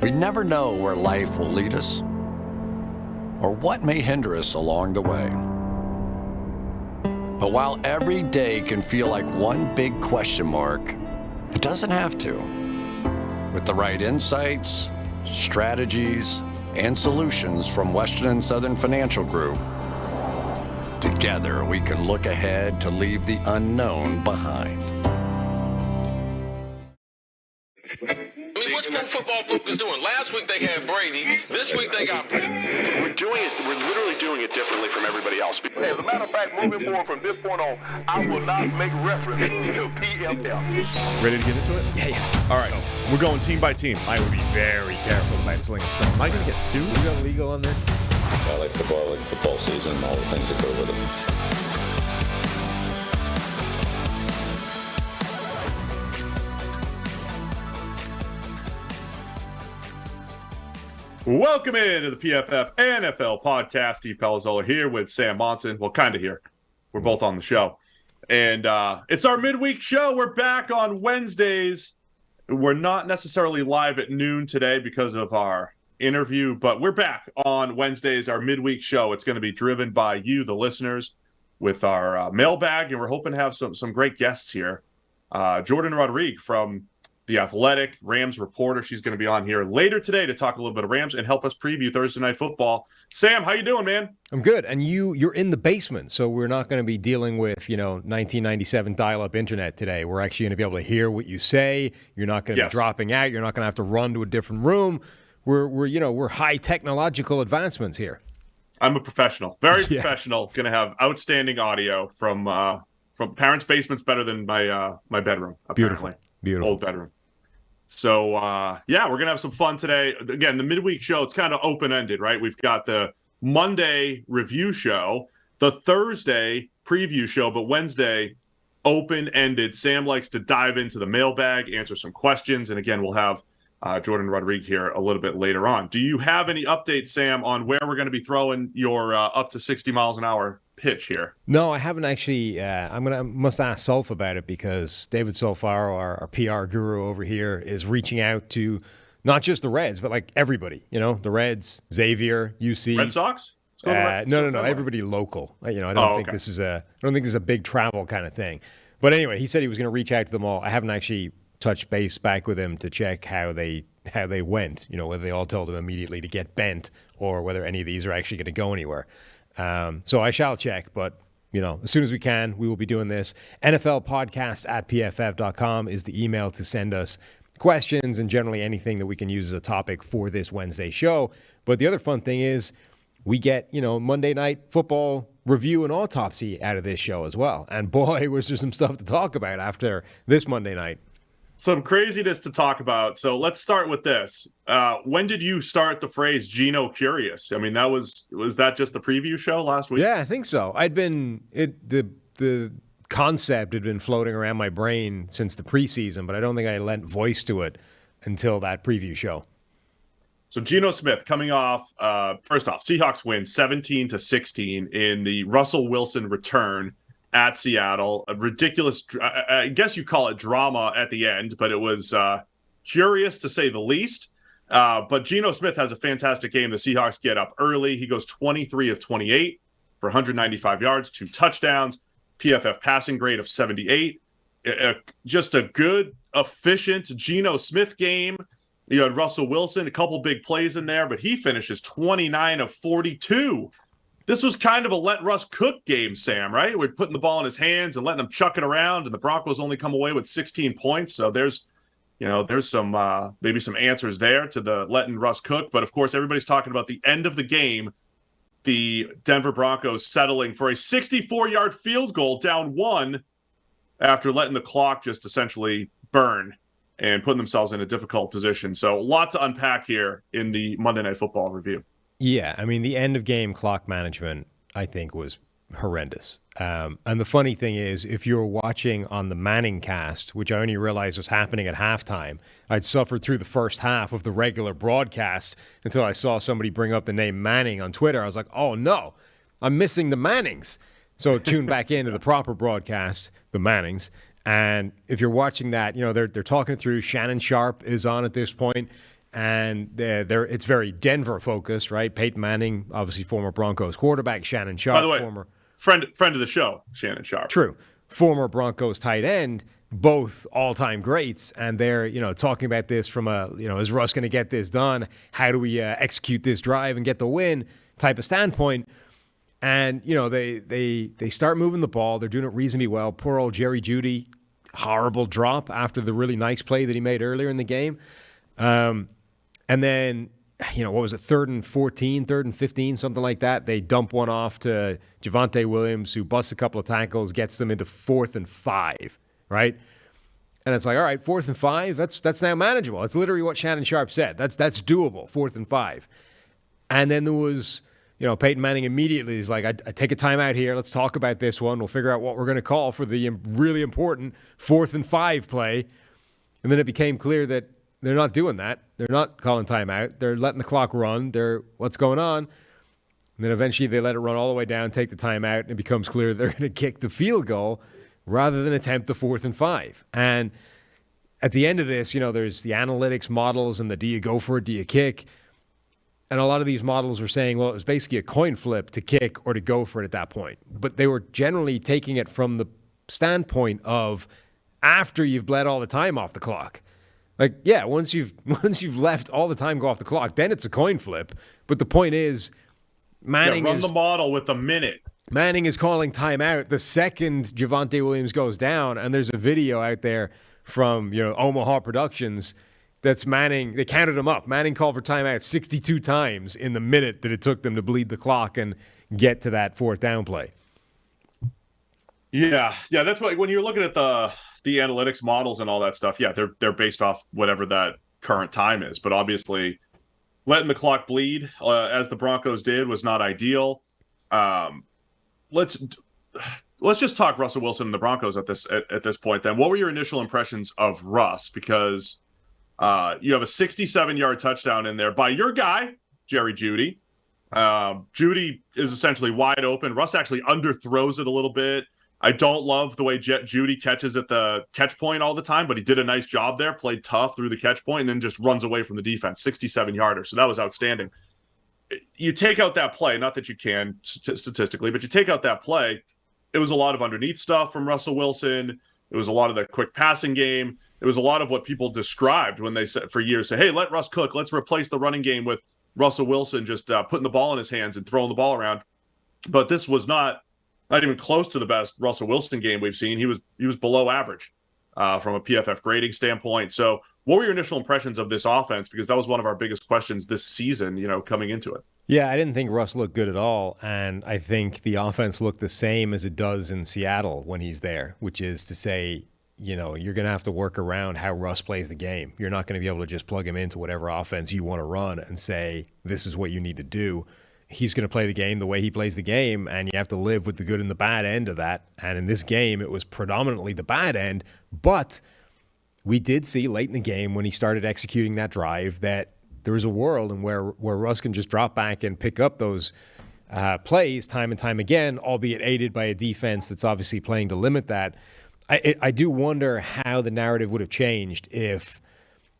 We never know where life will lead us or what may hinder us along the way. But while every day can feel like one big question mark, it doesn't have to. With the right insights, strategies, and solutions from Western and Southern Financial Group, together we can look ahead to leave the unknown behind. I mean, what's Pro Football Focus doing? Last week they had Brady. This week they got Brady. We're literally doing it differently from everybody else. Hey, as a matter of fact, moving forward from this point on, I will not make reference to PFF. Ready to get into it? Yeah. All right. We're going team by team. I would be very careful about slinging stone. Am I going to get sued? We got legal on this? I like football season, and all the things that go with it. Welcome into the PFF NFL Podcast. Steve Palazzolo here with Sam Monson. Well, kind of here. We're both on the show. And it's our midweek show. We're back on Wednesdays. We're not necessarily live at noon today because of our interview, but we're back on Wednesdays, our midweek show. It's going to be driven by you, the listeners, with our mailbag, and we're hoping to have some great guests here. Jourdan Rodrigue from The Athletic, Rams reporter. She's going to be on here later today to talk a little bit of Rams and help us preview Thursday Night Football. Sam, how you doing, man? I'm good. And you're in the basement, so we're not going to be dealing with, 1997 dial-up internet today. We're actually going to be able to hear what you say. You're not going to be dropping out. You're not going to have to run to a different room. We're high technological advancements here. I'm a professional, very professional. Going to have outstanding audio from parents' basement's better than my bedroom. Apparently. Beautiful. Old bedroom. So, we're going to have some fun today. Again, the midweek show, it's kind of open-ended, right? We've got the Monday review show, the Thursday preview show, but Wednesday, open-ended. Sam likes to dive into the mailbag, answer some questions, and again, we'll have Jourdan Rodrigue here a little bit later on. Do you have any updates, Sam, on where we're going to be throwing your up to 60 miles an hour pitch here? No, I haven't actually. Must ask Solf about it because David Solfaro, our PR guru over here, is reaching out to not just the Reds, but like everybody. The Reds, Xavier, UC, Red Sox. No. Everybody local. I don't think this is a big travel kind of thing. But anyway, he said he was going to reach out to them all. I haven't actually touched base back with him to check how they went. Whether they all told him immediately to get bent or whether any of these are actually going to go anywhere. So I shall check, but as soon as we can, we will be doing this. NFL Podcast at PFF.com is the email to send us questions and generally anything that we can use as a topic for this Wednesday show. But the other fun thing is we get, Monday Night Football review and autopsy out of this show as well. And boy, was there some stuff to talk about after this Monday night. Some craziness to talk about. So let's start with this. When did you start the phrase Geno-curious? I mean, was that just the preview show last week? Yeah, I think so. The concept had been floating around my brain since the preseason, but I don't think I lent voice to it until that preview show. So Geno Smith coming off, first off, Seahawks win 17-16 in the Russell Wilson return at Seattle. A ridiculous, I guess you call it drama at the end, but it was curious to say the least. But Geno Smith has a fantastic game. The Seahawks get up early. He goes 23 of 28 for 195 yards, 2 touchdowns, PFF passing grade of 78. Just a good, efficient Geno Smith game. You had Russell Wilson, a couple big plays in there, but he finishes 29 of 42. This was kind of a let Russ cook game, Sam, right? We're putting the ball in his hands and letting him chuck it around, and the Broncos only come away with 16 points. So there's some maybe some answers there to the letting Russ cook. But of course, everybody's talking about the end of the game, the Denver Broncos settling for a 64-yard field goal down 1 after letting the clock just essentially burn and putting themselves in a difficult position. So a lot to unpack here in the Monday Night Football review. Yeah, I mean, the end-of-game clock management, I think, was horrendous. And the funny thing is, if you were watching on the Manning cast, which I only realized was happening at halftime, I'd suffered through the first half of the regular broadcast until I saw somebody bring up the name Manning on Twitter. I was like, oh, no, I'm missing the Mannings. So tune back into the proper broadcast, the Mannings. And if you're watching that, they're talking through. Shannon Sharp is on at this point. and it's very Denver focused, right? Peyton Manning, obviously former Broncos quarterback, Shannon Sharp, by the way, former friend of the show, Shannon Sharp. True. Former Broncos tight end, both all-time greats, and they're, talking about this from is Russ going to get this done? How do we execute this drive and get the win type of standpoint? And, they start moving the ball. They're doing it reasonably well. Poor old Jerry Jeudy, horrible drop after the really nice play that he made earlier in the game. And then, what was it, 3rd and 14, 3rd and 15, something like that. They dump one off to Javonte Williams, who busts a couple of tackles, gets them into 4th and 5, right? And it's like, all right, 4th and 5, that's now manageable. That's literally what Shannon Sharp said. That's doable, 4th and 5. And then there was, Peyton Manning immediately is like, I take a timeout here. Let's talk about this one. We'll figure out what we're going to call for the really important 4th and 5 play. And then it became clear that they're not doing that. They're not calling timeout. They're letting the clock run. What's going on? And then eventually they let it run all the way down, take the timeout, and it becomes clear they're going to kick the field goal rather than attempt the 4th and 5. And at the end of this, there's the analytics models and the do you go for it, do you kick? And a lot of these models were saying, well, it was basically a coin flip to kick or to go for it at that point. But they were generally taking it from the standpoint of after you've bled all the time off the clock. Like, yeah, once you've left all the time go off the clock, then it's a coin flip. But the point is, Manning run the model with a minute. Manning is calling timeout the second Javonte Williams goes down, and there's a video out there from Omaha Productions that's Manning. They counted him up. Manning called for timeout 62 times in the minute that it took them to bleed the clock and get to that 4th down play. Yeah, that's what when you're looking at the analytics models and all that stuff. Yeah, they're based off whatever that current time is. But obviously, letting the clock bleed as the Broncos did was not ideal. Let's just talk Russell Wilson and the Broncos at this point. Then, what were your initial impressions of Russ? Because you have a 67-yard touchdown in there by your guy, Jerry Jeudy. Jeudy is essentially wide open. Russ actually underthrows it a little bit. I don't love the way Jeudy catches at the catch point all the time, but he did a nice job there, played tough through the catch point, and then just runs away from the defense, 67-yarder. So that was outstanding. You take out that play, not that you can statistically, but you take out that play, it was a lot of underneath stuff from Russell Wilson. It was a lot of the quick passing game. It was a lot of what people described when they said for years, say, hey, let Russ cook. Let's replace the running game with Russell Wilson just putting the ball in his hands and throwing the ball around. But this was not even close to the best Russell Wilson game we've seen. He was below average from a PFF grading standpoint. So what were your initial impressions of this offense? Because that was one of our biggest questions this season, coming into it. Yeah, I didn't think Russ looked good at all. And I think the offense looked the same as it does in Seattle when he's there, which is to say, you're going to have to work around how Russ plays the game. You're not going to be able to just plug him into whatever offense you want to run and say, this is what you need to do. He's going to play the game the way he plays the game, and you have to live with the good and the bad end of that. And in this game, it was predominantly the bad end. But we did see late in the game when he started executing that drive that there was a world in where Russ can just drop back and pick up those plays time and time again, albeit aided by a defense that's obviously playing to limit that. I do wonder how the narrative would have changed if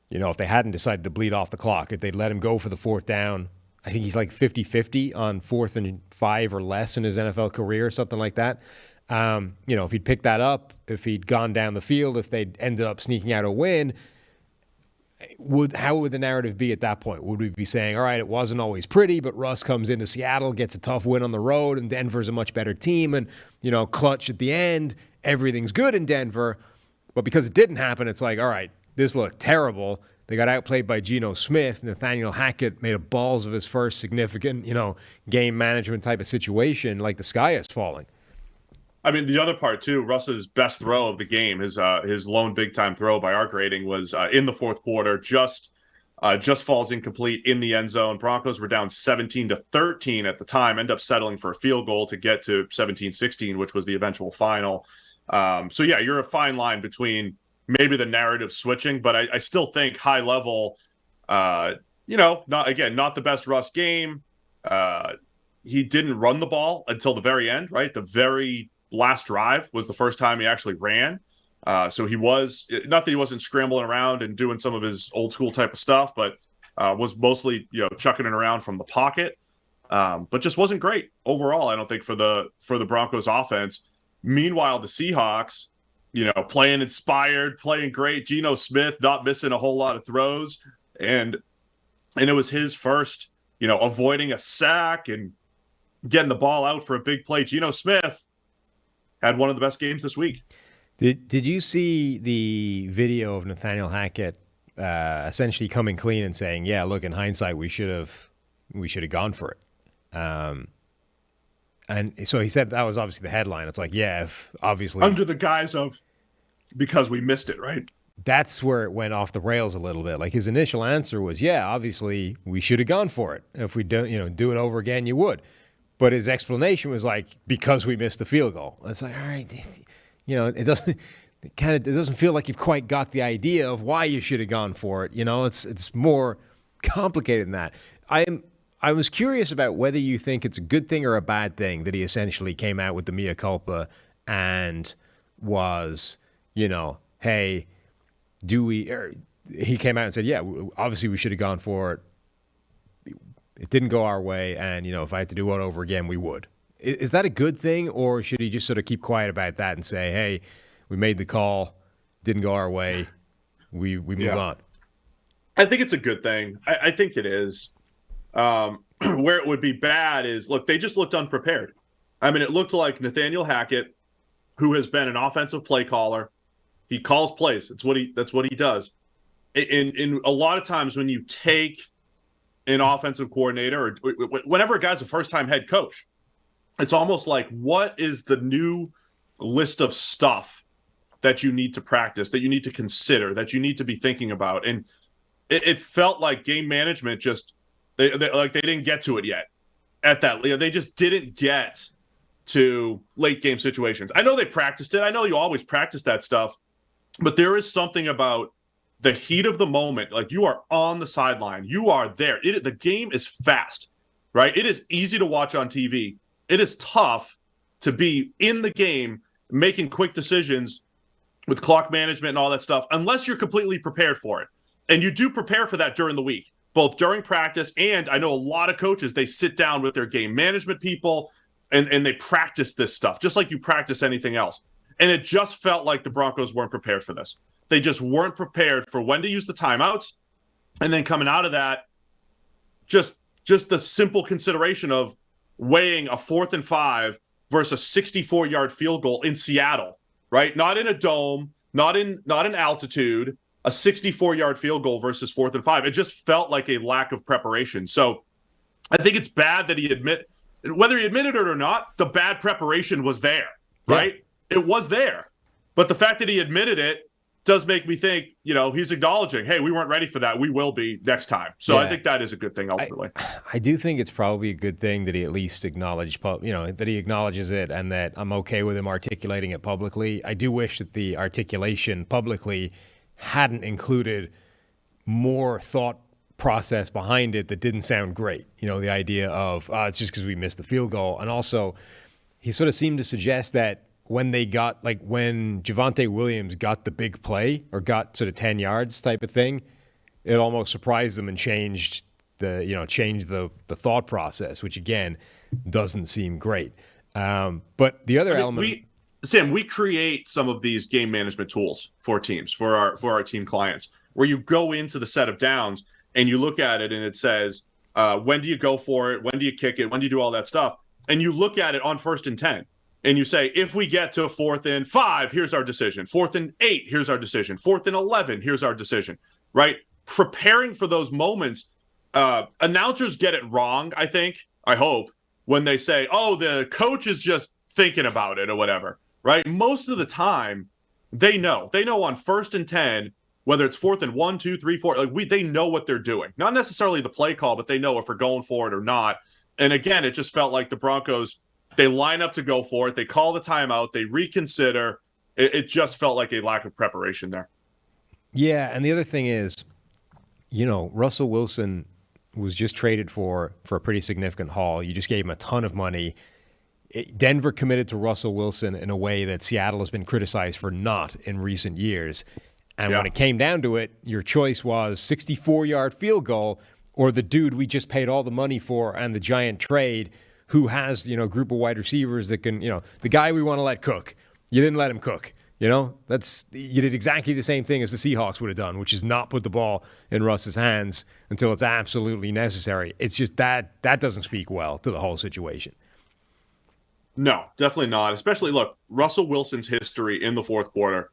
they hadn't decided to bleed off the clock, if they'd let him go for the 4th down. I think he's like 50-50 on 4th and 5 or less in his NFL career, something like that. If he'd picked that up, if he'd gone down the field, if they'd ended up sneaking out a win, how would the narrative be at that point? Would we be saying, all right, it wasn't always pretty, but Russ comes into Seattle, gets a tough win on the road, and Denver's a much better team, and, clutch at the end, everything's good in Denver. But because it didn't happen, it's like, all right, this looked terrible. They got outplayed by Geno Smith. Nathaniel Hackett made a balls of his first significant, game management type of situation, like the sky is falling. I mean, the other part too, Russ's best throw of the game, his lone big time throw by our grading was in the 4th quarter, just falls incomplete in the end zone. Broncos were down 17-13 at the time, end up settling for a field goal to get to 17-16, which was the eventual final. So yeah, you're a fine line between maybe the narrative switching, but I still think high level, not the best Russ game. He didn't run the ball until the very end, right? The very last drive was the first time he actually ran. So he was, not that he wasn't scrambling around and doing some of his old school type of stuff, but was mostly chucking it around from the pocket, but just wasn't great overall. I don't think for the Broncos offense. Meanwhile, the Seahawks, playing inspired, playing great. Geno Smith not missing a whole lot of throws, and it was his first, avoiding a sack and getting the ball out for a big play. Geno Smith had one of the best games this week. Did you see the video of Nathaniel Hackett essentially coming clean and saying, "Yeah, look, in hindsight, we should have gone for it." And so he said that was obviously the headline. It's like, yeah, if obviously under the guise of because we missed it, right? That's where it went off the rails a little bit. Like his initial answer was, yeah, obviously we should have gone for it. If we don't, do it over again, you would. But his explanation was like, because we missed the field goal. It's like, all right, it doesn't feel like you've quite got the idea of why you should have gone for it. It's more complicated than that. I was curious about whether you think it's a good thing or a bad thing that he essentially came out with the mea culpa and was, hey, he came out and said, yeah, obviously we should have gone for it. It didn't go our way, and, if I had to do it over again, we would. Is that a good thing, or should he just sort of keep quiet about that and say, hey, we made the call, didn't go our way, we move on? I think it's a good thing. I think it is. Where it would be bad is, look, they just looked unprepared. I mean, it looked like Nathaniel Hackett, who has been an offensive play caller, he calls plays. That's what he does. In a lot of times when you take an offensive coordinator or whenever a guy's a first-time head coach, it's almost like, what is the new list of stuff that you need to practice, that you need to consider, that you need to be thinking about? And it felt like game management just they didn't get to it yet. At that, they just didn't get to late game situations. I know they practiced it. I know you always practice that stuff, but there is something about the heat of the moment. Like, you are on the sideline, you are there. The game is fast, right? It is easy to watch on TV. It is tough to be in the game, making quick decisions with clock management and all that stuff, unless you're completely prepared for it. And you do prepare for that during the week, both during practice, and I know a lot of coaches, they sit down with their game management people and they practice this stuff, just like you practice anything else. And it just felt like the Broncos weren't prepared for this. They just weren't prepared for when to use the timeouts. And then coming out of that, just the simple consideration of weighing a 4th and 5 versus a 64-yard field goal in Seattle, right? Not in a dome, not in altitude, a 64-yard field goal versus 4th and 5. It just felt like a lack of preparation. So I think it's bad that whether he admitted it or not, the bad preparation was there, right? Yeah. It was there. But the fact that he admitted it does make me think, he's acknowledging, hey, we weren't ready for that. We will be next time. So I think that is a good thing ultimately. I do think it's probably a good thing that he at least acknowledged, that he acknowledges it and that I'm okay with him articulating it publicly. I do wish that the articulation publicly hadn't included more thought process behind it that didn't sound great. The idea of, it's just because we missed the field goal. And also, he sort of seemed to suggest that when Javonte Williams got the big play or got sort of 10 yards type of thing, it almost surprised them and changed the thought process, which again doesn't seem great. But the other element, we create some of these game management tools for teams, for our team clients, where you go into the set of downs and you look at it and it says, when do you go for it? When do you kick it? When do you do all that stuff? And you look at it on 1st and 10. And you say, if we get to 4th and 5, here's our decision. 4th and 8, here's our decision. 4th and 11, here's our decision, right? Preparing for those moments. Announcers get it wrong, I hope, when they say, oh, the coach is just thinking about it or whatever, right? Most of the time, they know. They know on 1st and 10, whether it's 4th and 1, 2, 3, 4, they know what they're doing. Not necessarily the play call, but they know if we're going for it or not. And again, it just felt like the Broncos, they line up to go for it. They call the timeout. They reconsider. It just felt like a lack of preparation there. Yeah, and the other thing is, Russell Wilson was just traded for a pretty significant haul. You just gave him a ton of money. Denver committed to Russell Wilson in a way that Seattle has been criticized for not in recent years. And when it came down to it, your choice was 64-yard field goal or the dude we just paid all the money for and the giant trade who has, a group of wide receivers that can, the guy we want to let cook. You didn't let him cook. You did exactly the same thing as the Seahawks would have done, which is not put the ball in Russ's hands until it's absolutely necessary. It's just that doesn't speak well to the whole situation. No, definitely not. Especially, look, Russell Wilson's history in the fourth quarter.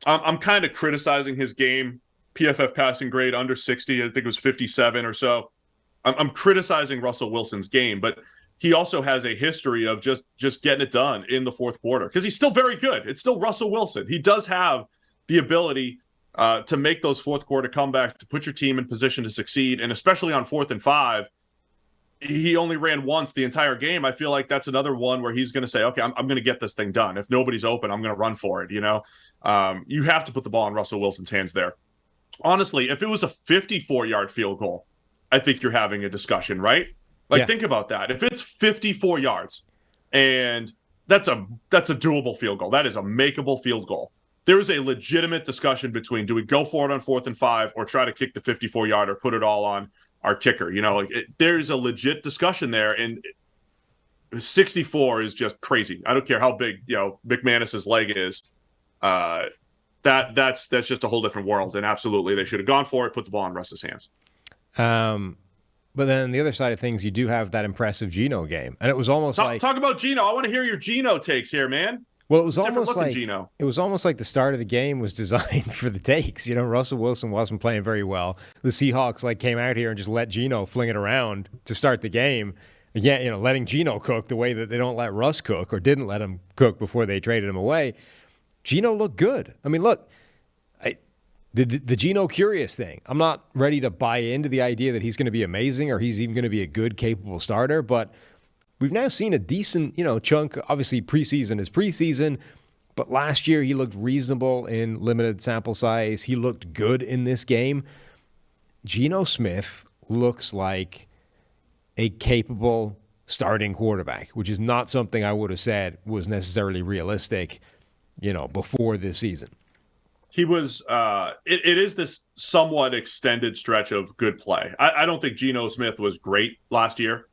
I'm kind of criticizing his game. PFF passing grade under 60. I think it was 57 or so. I'm criticizing Russell Wilson's game, but he also has a history of just getting it done in the fourth quarter because he's still very good. It's still Russell Wilson. He does have the ability to make those fourth quarter comebacks, to put your team in position to succeed, and especially on 4th and 5. He only ran once the entire game. I feel like that's another one where he's going to say, okay, I'm going to get this thing done. If nobody's open, I'm going to run for it. You have to put the ball in Russell Wilson's hands there. Honestly, if it was a 54-yard field goal, I think you're having a discussion, right? Think about that. If it's 54 yards and that's a doable field goal, that is a makeable field goal. There is a legitimate discussion between, do we go for it on 4th and 5 or try to kick the 54-yard or put it all on our kicker? There's a legit discussion there, and 64 is just crazy. I don't care how big, McManus's leg is. That's just a whole different world, and absolutely they should have gone for it, put the ball in Russ's hands. But then the other side of things, you do have that impressive Geno game, and it was almost talk about Geno. I want to hear your Geno takes here, man. Well, it was almost like the start of the game was designed for the takes. Russell Wilson wasn't playing very well. The Seahawks came out here and just let Geno fling it around to start the game. Again, letting Geno cook the way that they don't let Russ cook or didn't let him cook before they traded him away. Geno looked good. I mean, look, the Geno-curious thing. I'm not ready to buy into the idea that he's going to be amazing or he's even going to be a good, capable starter, but we've now seen a decent, chunk. Obviously, preseason is preseason, but last year he looked reasonable in limited sample size. He looked good in this game. Geno Smith looks like a capable starting quarterback, which is not something I would have said was necessarily realistic, before this season. He was it is this somewhat extended stretch of good play. I don't think Geno Smith was great last year.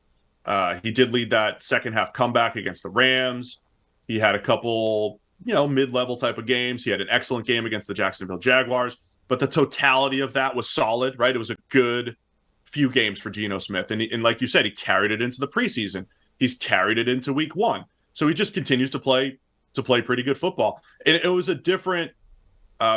He did lead that second half comeback against the Rams. He had a couple, mid-level type of games. He had an excellent game against the Jacksonville Jaguars, but the totality of that was solid, right? It was a good few games for Geno Smith. And like you said, he carried it into the preseason. He's carried it into week 1. So he just continues to play pretty good football. And it was a different,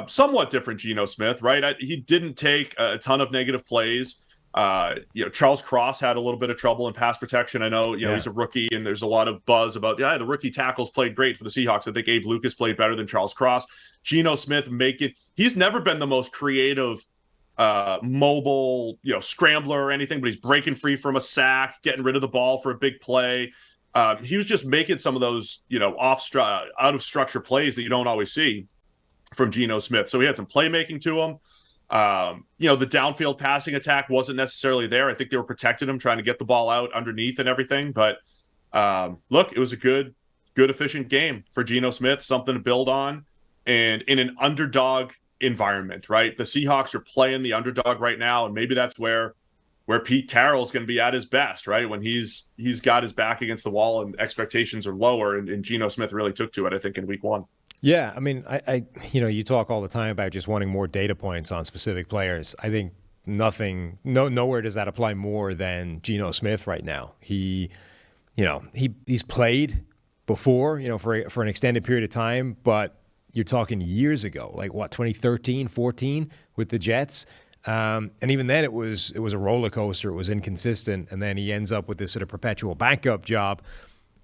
somewhat different Geno Smith, right? He didn't take a ton of negative plays. Charles Cross had a little bit of trouble in pass protection. I know, he's a rookie and there's a lot of buzz about, the rookie tackles played great for the Seahawks. I think Abe Lucas played better than Charles Cross. Geno Smith he's never been the most creative, mobile, scrambler or anything, but he's breaking free from a sack, getting rid of the ball for a big play. He was just making some of those, out of structure plays that you don't always see from Geno Smith. So he had some playmaking to him. The downfield passing attack wasn't necessarily there. I think they were protecting him, trying to get the ball out underneath and everything. But look, it was a good, efficient game for Geno Smith, something to build on. And in an underdog environment, right? The Seahawks are playing the underdog right now, and maybe that's where Pete Carroll's going to be at his best, right? When he's got his back against the wall and expectations are lower, and Geno Smith really took to it, I think, in week 1. Yeah, I mean, I you talk all the time about just wanting more data points on specific players. I think nowhere does that apply more than Geno Smith right now. He's played before, for an extended period of time, but you're talking years ago, 2013, 14 with the Jets. And even then it was a roller coaster. It was inconsistent. And then he ends up with this sort of perpetual backup job.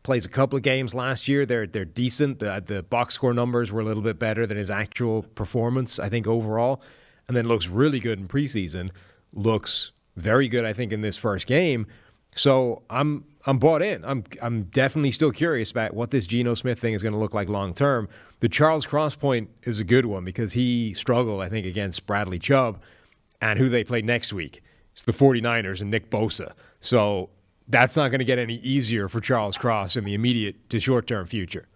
Plays a couple of games last year. They're decent. The box score numbers were a little bit better than his actual performance, I think, overall. And then looks really good in preseason. Looks very good, I think, in this first game. So I'm bought in. I'm definitely still curious about what this Geno Smith thing is going to look like long term. The Charles Cross point is a good one because he struggled, I think, against Bradley Chubb, and who they play next week. It's the 49ers and Nick Bosa. So that's not going to get any easier for Charles Cross in the immediate to short-term future.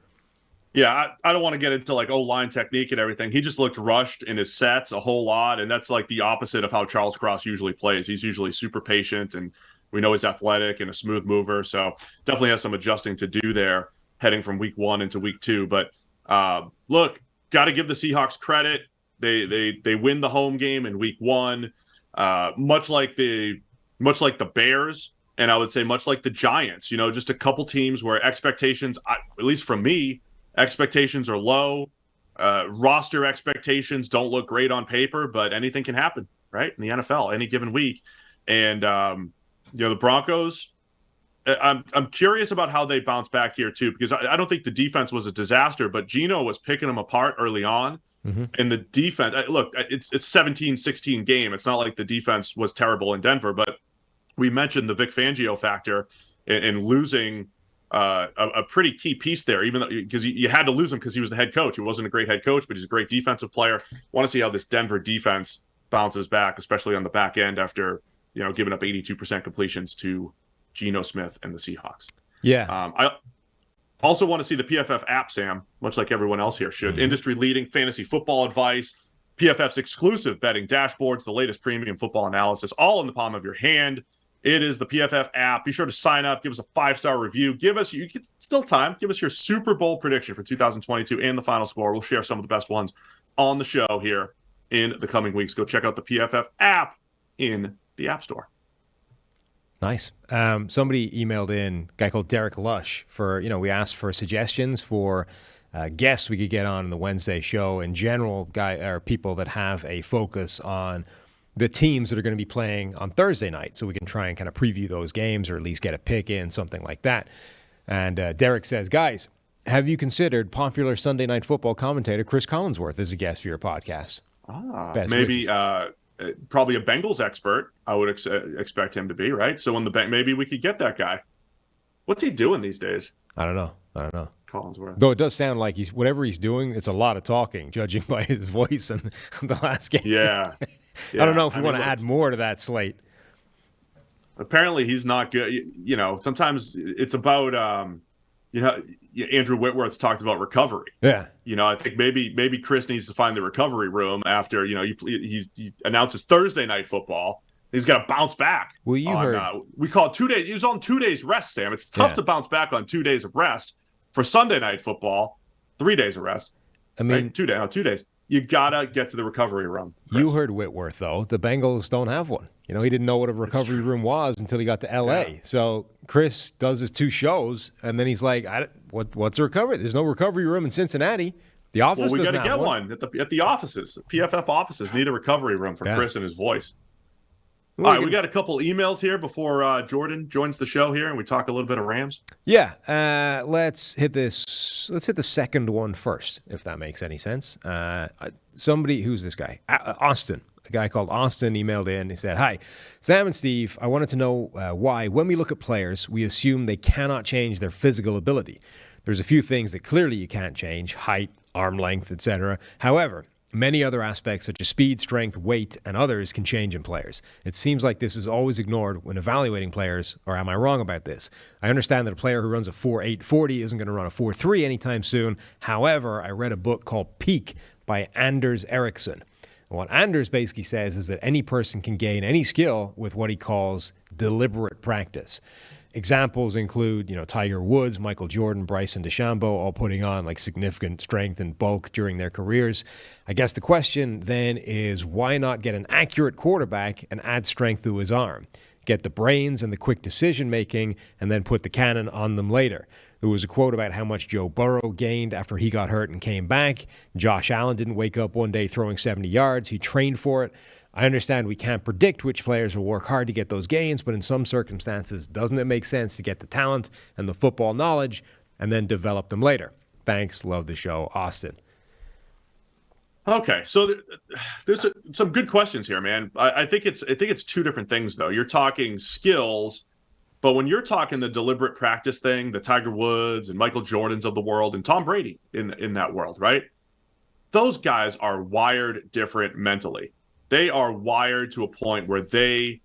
Yeah, I don't want to get into like line technique and everything. He just looked rushed in his sets a whole lot, and that's like the opposite of how Charles Cross usually plays. He's usually super patient, and we know he's athletic and a smooth mover, so definitely has some adjusting to do there heading from week 1 into week 2. But look, got to give the Seahawks credit. They win the home game in week 1, much like the Bears, and I would say much like the Giants. Just a couple teams where expectations, at least from me, expectations are low. Roster expectations don't look great on paper, but anything can happen, right? In the NFL, any given week. And, the Broncos, I'm curious about how they bounce back here, too, because I don't think the defense was a disaster, but Geno was picking them apart early on. Mm-hmm. And the defense, look, it's 17-16 game. It's not like the defense was terrible in Denver, but we mentioned the Vic Fangio factor in losing a pretty key piece there, even though because you had to lose him because he was the head coach. He wasn't a great head coach, but he's a great defensive player. Want to see how this Denver defense bounces back, especially on the back end after giving up 82% completions to Geno Smith and the Seahawks. Yeah. I also want to see the PFF app, Sam, much like everyone else here should. Mm-hmm. Industry-leading fantasy football advice, PFF's exclusive betting dashboards, the latest premium football analysis, all in the palm of your hand. It is the PFF app. Be sure to sign up. Give us a 5-star review. You can still time. Give us your Super Bowl prediction for 2022 and the final score. We'll share some of the best ones on the show here in the coming weeks. Go check out the PFF app in the App Store. Nice. Somebody emailed in, a guy called Derek Lush, we asked for suggestions for guests we could get on in the Wednesday show. In general, people that have a focus on the teams that are going to be playing on Thursday night, so we can try and kind of preview those games or at least get a pick in, something like that. And Derek says, guys, have you considered popular Sunday Night Football commentator Chris Collinsworth as a guest for your podcast? Maybe probably a Bengals expert. I would expect him to be, right? So maybe we could get that guy. What's he doing these days? I don't know. Collinsworth. Though it does sound like whatever he's doing, it's a lot of talking, judging by his voice in the last game. Yeah. I don't know if we want to add more to that slate. Apparently, he's not good. Sometimes it's about, Andrew Whitworth talked about recovery. Yeah. I think maybe Chris needs to find the recovery room after, he announces Thursday night football. He's got to bounce back. Well, you heard. We call it 2 days. He was on 2 days rest, Sam. It's tough to bounce back on 2 days of rest. For Sunday night football, 3 days of rest. I mean, right? 2 days. No, 2 days. You gotta get to the recovery room. Chris. You heard Whitworth though. The Bengals don't have one. He didn't know what a recovery room was until he got to L.A. Yeah. So Chris does his 2 shows, and then he's like, "What's a recovery? There's no recovery room in Cincinnati. The office. Well, we got to get one at the offices. PFF offices need a recovery room for Chris and his voice. All right, we got a couple emails here before Jordan joins the show here, and we talk a little bit of Rams. Yeah, let's hit this. Let's hit the second one first, if that makes any sense. Somebody, who's this guy? Austin. A guy called Austin emailed in. He said, "Hi, Sam and Steve. I wanted to know why, when we look at players, we assume they cannot change their physical ability. There's a few things that clearly you can't change: height, arm length, etc. However, many other aspects such as speed, strength, weight, and others can change in players. It seems like this is always ignored when evaluating players, or am I wrong about this? I understand that a player who runs a 4.8 40 isn't going to run a 4.3 anytime soon. However, I read a book called Peak by Anders Ericsson. And what Anders basically says is that any person can gain any skill with what he calls deliberate practice. Examples include, Tiger Woods, Michael Jordan, Bryson DeChambeau, all putting on like significant strength and bulk during their careers. I guess the question then is, why not get an accurate quarterback and add strength to his arm? Get the brains and the quick decision-making and then put the cannon on them later. There was a quote about how much Joe Burrow gained after he got hurt and came back. Josh Allen didn't wake up one day throwing 70 yards. He trained for it. I understand we can't predict which players will work hard to get those gains, but in some circumstances, doesn't it make sense to get the talent and the football knowledge and then develop them later? Thanks. Love the show. Austin. Okay, so there's some good questions here, man. I think it's 2 different things, though. You're talking skills, but when you're talking the deliberate practice thing, the Tiger Woods and Michael Jordans of the world and Tom Brady in that world, right? Those guys are wired different mentally. They are wired to a point where they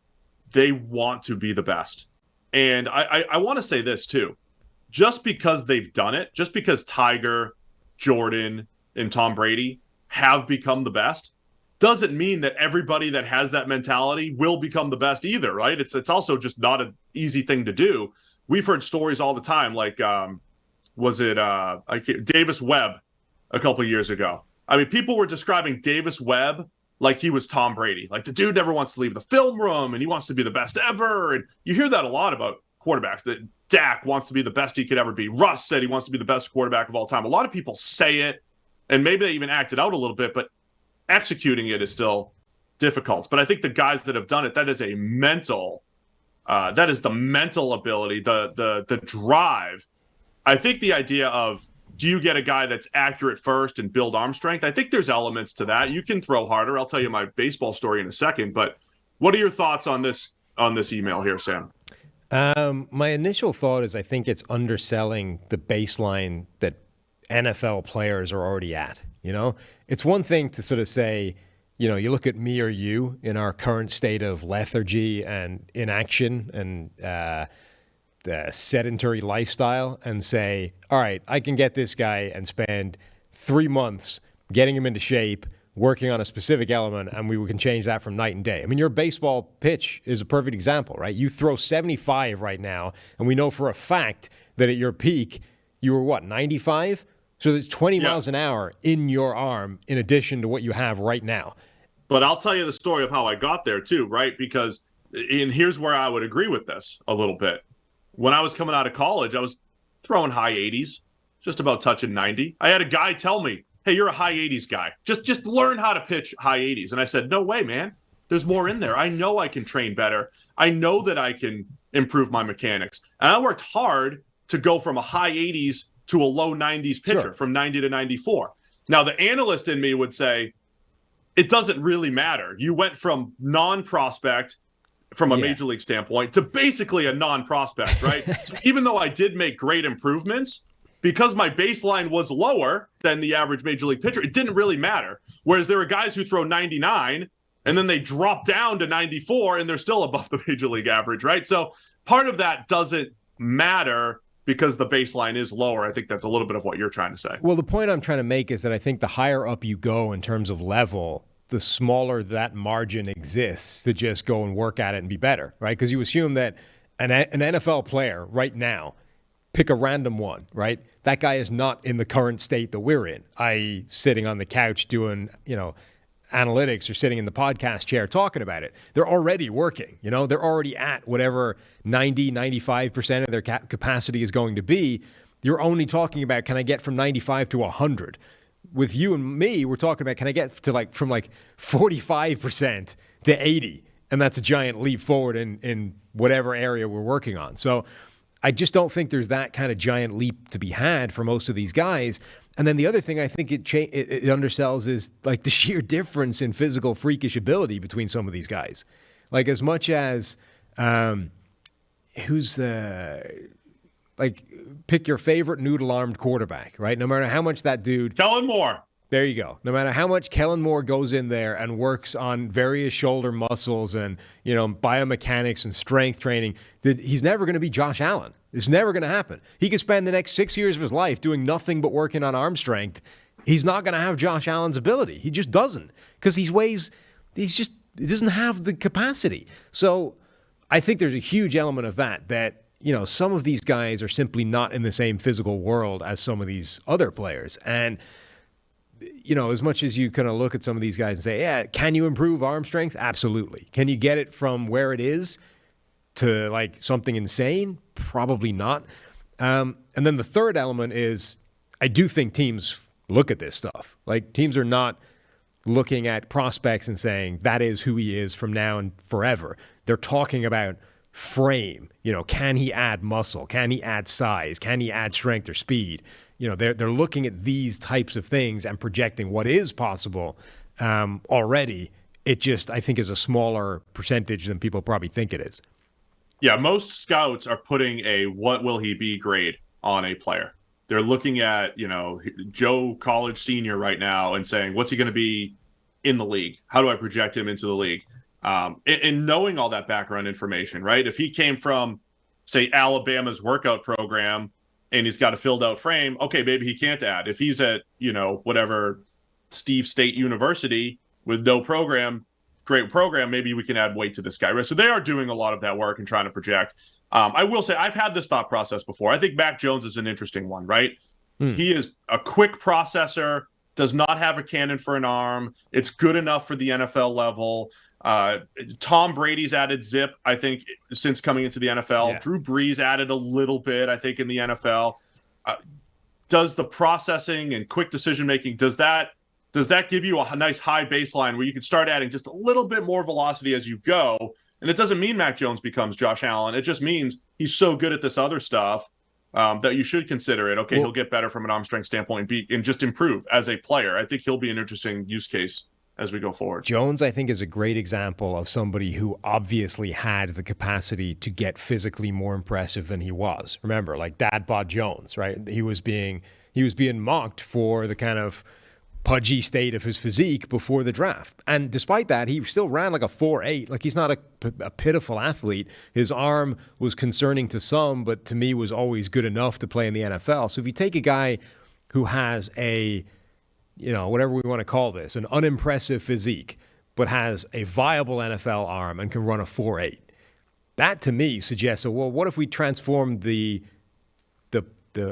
want to be the best. And I want to say this too. Just because they've done it, just because Tiger Jordan, and Tom Brady have become the best, doesn't mean that everybody that has that mentality will become the best either, right? It's also just not an easy thing to do. We've heard stories all the time, like Davis Webb a couple of years ago. I mean, people were describing Davis Webb like he was Tom Brady. Like, the dude never wants to leave the film room and he wants to be the best ever. And you hear that a lot about quarterbacks, that Dak wants to be the best he could ever be. Russ said he wants to be the best quarterback of all time. A lot of people say it, and maybe they even act it out a little bit, but executing it is still difficult. But I think the guys that have done it, that is the mental ability, the drive. I think the idea of, do you get a guy that's accurate first and build arm strength? I think there's elements to that. You can throw harder. I'll tell you my baseball story in a second, but what are your thoughts on this email here, Sam? My initial thought is I think it's underselling the baseline that NFL players are already at. You know, it's one thing to sort of say, you know, you look at me or you in our current state of lethargy and inaction and the sedentary lifestyle and say, all right, I can get this guy and spend 3 months getting him into shape, working on a specific element, and we can change that from night and day. I mean, your baseball pitch is a perfect example, right? You throw 75 right now, and we know for a fact that at your peak, you were 95? So there's 20 miles an hour in your arm in addition to what you have right now. But I'll tell you the story of how I got there too, right? Because, and here's where I would agree with this a little bit. When I was coming out of college, I was throwing high 80s, just about touching 90. I had a guy tell me, hey, you're a high 80s guy. Just learn how to pitch high 80s. And I said, no way, man. There's more in there. I know I can train better. I know that I can improve my mechanics. And I worked hard to go from a high 80s to a low 90s pitcher, from 90 to 94. Now, the analyst in me would say, it doesn't really matter. You went from non-prospect from a major league standpoint to basically a non-prospect, right? So even though I did make great improvements, because my baseline was lower than the average major league pitcher, it didn't really matter. Whereas there are guys who throw 99 and then they drop down to 94 and they're still above the major league average, right? So part of that doesn't matter because the baseline is lower. I think that's a little bit of what you're trying to say. Well, the point I'm trying to make is that I think the higher up you go in terms of level, the smaller that margin exists to just go and work at it and be better, right? Because you assume that an NFL player right now, pick a random one, right? That guy is not in the current state that we're in, i.e. sitting on the couch doing, analytics or sitting in the podcast chair talking about it. They're already working, they're already at whatever 90, 95% of their capacity is going to be. You're only talking about, can I get from 95 to 100? With you and me, we're talking about, can I get to from 45% to 80? And that's a giant leap forward in whatever area we're working on. So I just don't think there's that kind of giant leap to be had for most of these guys. And then the other thing I think it undersells is the sheer difference in physical freakish ability between some of these guys. Like, as much as pick your favorite noodle-armed quarterback, right? No matter how much that dude... Kellen Moore. There you go. No matter how much Kellen Moore goes in there and works on various shoulder muscles and, biomechanics and strength training, he's never going to be Josh Allen. It's never going to happen. He could spend the next 6 years of his life doing nothing but working on arm strength. He's not going to have Josh Allen's ability. He just doesn't, because he doesn't have the capacity. So I think there's a huge element of that, some of these guys are simply not in the same physical world as some of these other players. And, as much as you kind of look at some of these guys and say, yeah, can you improve arm strength? Absolutely. Can you get it from where it is to something insane? Probably not. And then the third element is, I do think teams look at this stuff. Teams are not looking at prospects and saying that is who he is from now and forever. They're talking about frame. Can he add muscle? Can he add size? Can he add strength or speed? They're looking at these types of things and projecting what is possible already. It just, I think, is a smaller percentage than people probably think it is. Yeah, most scouts are putting a what will he be grade on a player. They're looking at, Joe College Senior right now and saying, what's he going to be in the league? How do I project him into the league? And knowing all that background information, right? If he came from, say, Alabama's workout program and he's got a filled out frame, okay, maybe he can't add. If he's at, whatever Steve State University with no program, great program, maybe we can add weight to this guy, right? So they are doing a lot of that work and trying to project. I will say I've had this thought process before. I think Mac Jones is an interesting one, right? He is a quick processor, does not have a cannon for an arm. It's good enough for the NFL level. Tom Brady's added zip, I think, since coming into the NFL. Yeah. Drew Brees added a little bit, I think, in the NFL. Does the processing and quick decision-making, does that give you a nice high baseline where you can start adding just a little bit more velocity as you go? And it doesn't mean Mac Jones becomes Josh Allen. It just means he's so good at this other stuff that you should consider it. Okay, he'll get better from an arm strength standpoint and just improve as a player. I think he'll be an interesting use case as we go forward. Jones, I think, is a great example of somebody who obviously had the capacity to get physically more impressive than he was. Remember, like Dad Bod Jones, right? He was being mocked for the kind of pudgy state of his physique before the draft. And despite that, he still ran like a 4.8. Like, he's not a pitiful athlete. His arm was concerning to some, but to me was always good enough to play in the NFL. So if you take a guy who has a, whatever we want to call this, an unimpressive physique, but has a viable NFL arm and can run a 4.8, that to me suggests, well, what if we transformed the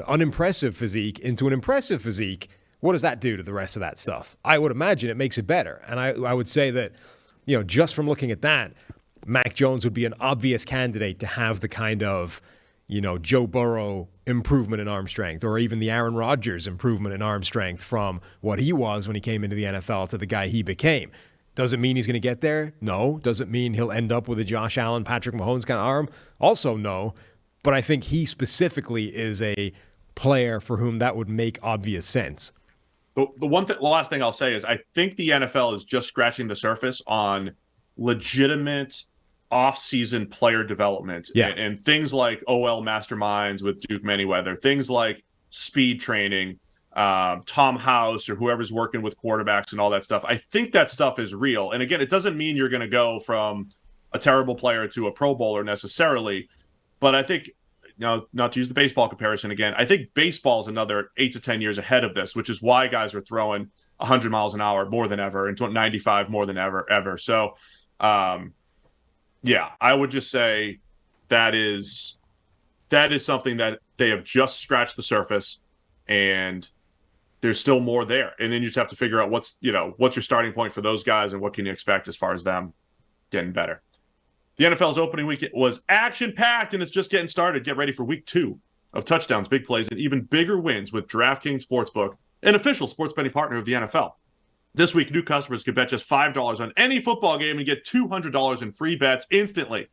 unimpressive physique into an impressive physique? What does that do to the rest of that stuff? I would imagine it makes it better. And I would say that, just from looking at that, Mac Jones would be an obvious candidate to have the kind of, Joe Burrow improvement in arm strength, or even the Aaron Rodgers improvement in arm strength from what he was when he came into the NFL to the guy he became. Doesn't mean he's going to get there? No. Doesn't mean he'll end up with a Josh Allen, Patrick Mahomes kind of arm? Also no. But I think he specifically is a player for whom that would make obvious sense. The last thing I'll say is I think the NFL is just scratching the surface on legitimate off-season player development and things like OL masterminds with Duke Manyweather, things like speed training, Tom House or whoever's working with quarterbacks and all that stuff. I think that stuff is real. And again, it doesn't mean you're going to go from a terrible player to a Pro Bowler necessarily, but I think, not to use the baseball comparison again, I think baseball is another 8 to 10 years ahead of this, which is why guys are throwing 100 miles an hour more than ever and 95 more than ever. So, I would just say that is something that they have just scratched the surface, and there's still more there. And then you just have to figure out what's your starting point for those guys and what can you expect as far as them getting better. The NFL's opening week was action-packed, and it's just getting started. Get ready for week 2 of touchdowns, big plays, and even bigger wins with DraftKings Sportsbook, an official sports betting partner of the NFL. This week, new customers can bet just $5 on any football game and get $200 in free bets instantly.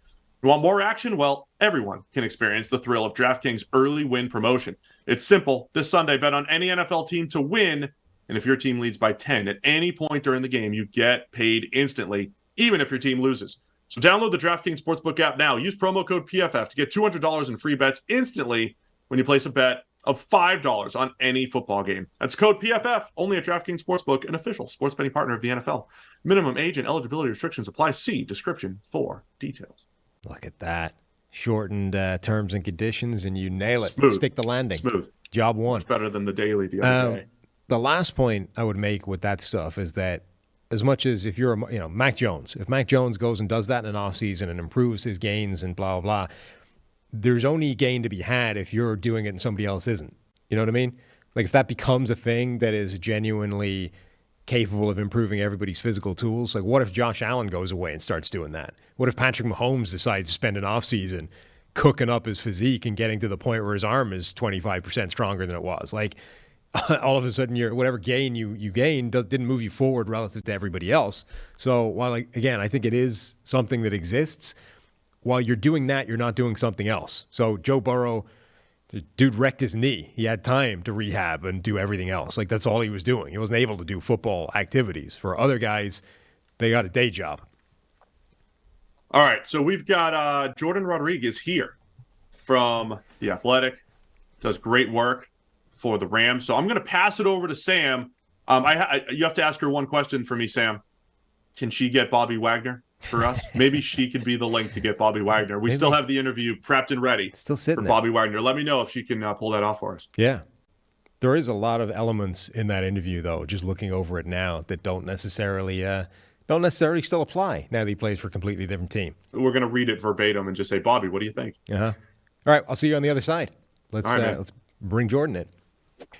You want more action? Well, everyone can experience the thrill of DraftKings early win promotion. It's simple. This Sunday, bet on any NFL team to win, and if your team leads by 10 at any point during the game, you get paid instantly, even if your team loses. So download the DraftKings Sportsbook app now. Use promo code PFF to get $200 in free bets instantly when you place a bet of $5 on any football game. That's code PFF, only at DraftKings Sportsbook, an official sports betting partner of the NFL. Minimum age and eligibility restrictions apply. See description for details. Look at that. Shortened terms and conditions, and you nail it. Smooth. Stick the landing. Smooth. Job one. It's better than the daily the other day. The last point I would make with that stuff is that as much as if you're, Mac Jones, if Mac Jones goes and does that in an offseason and improves his gains and blah, blah, blah, there's only gain to be had if you're doing it and somebody else isn't. You know what I mean? Like, if that becomes a thing that is genuinely capable of improving everybody's physical tools, like what if Josh Allen goes away and starts doing that? What if Patrick Mahomes decides to spend an offseason cooking up his physique and getting to the point where his arm is 25% stronger than it was? Like, all of a sudden, whatever gain you gained didn't move you forward relative to everybody else. So while, again, I think it is something that exists, while you're doing that, you're not doing something else. So Joe Burrow, the dude wrecked his knee. He had time to rehab and do everything else. Like, that's all he was doing. He wasn't able to do football activities. For other guys, they got a day job. All right, so we've got Jourdan Rodrigue is here from The Athletic. Does great work for the Rams. So I'm going to pass it over to Sam. You have to ask her one question for me, Sam. Can she get Bobby Wagner? for us. Maybe she could be the link to get Bobby Wagner. We still have the interview prepped and ready. Still sitting for Bobby Wagner. Let me know if she can pull that off for us. Yeah. There is a lot of elements in that interview, though, just looking over it now, that don't necessarily still apply now that he plays for a completely different team. We're going to read it verbatim and just say, Bobby, what do you think? All right, I'll see you on the other side. Let's bring Jourdan in.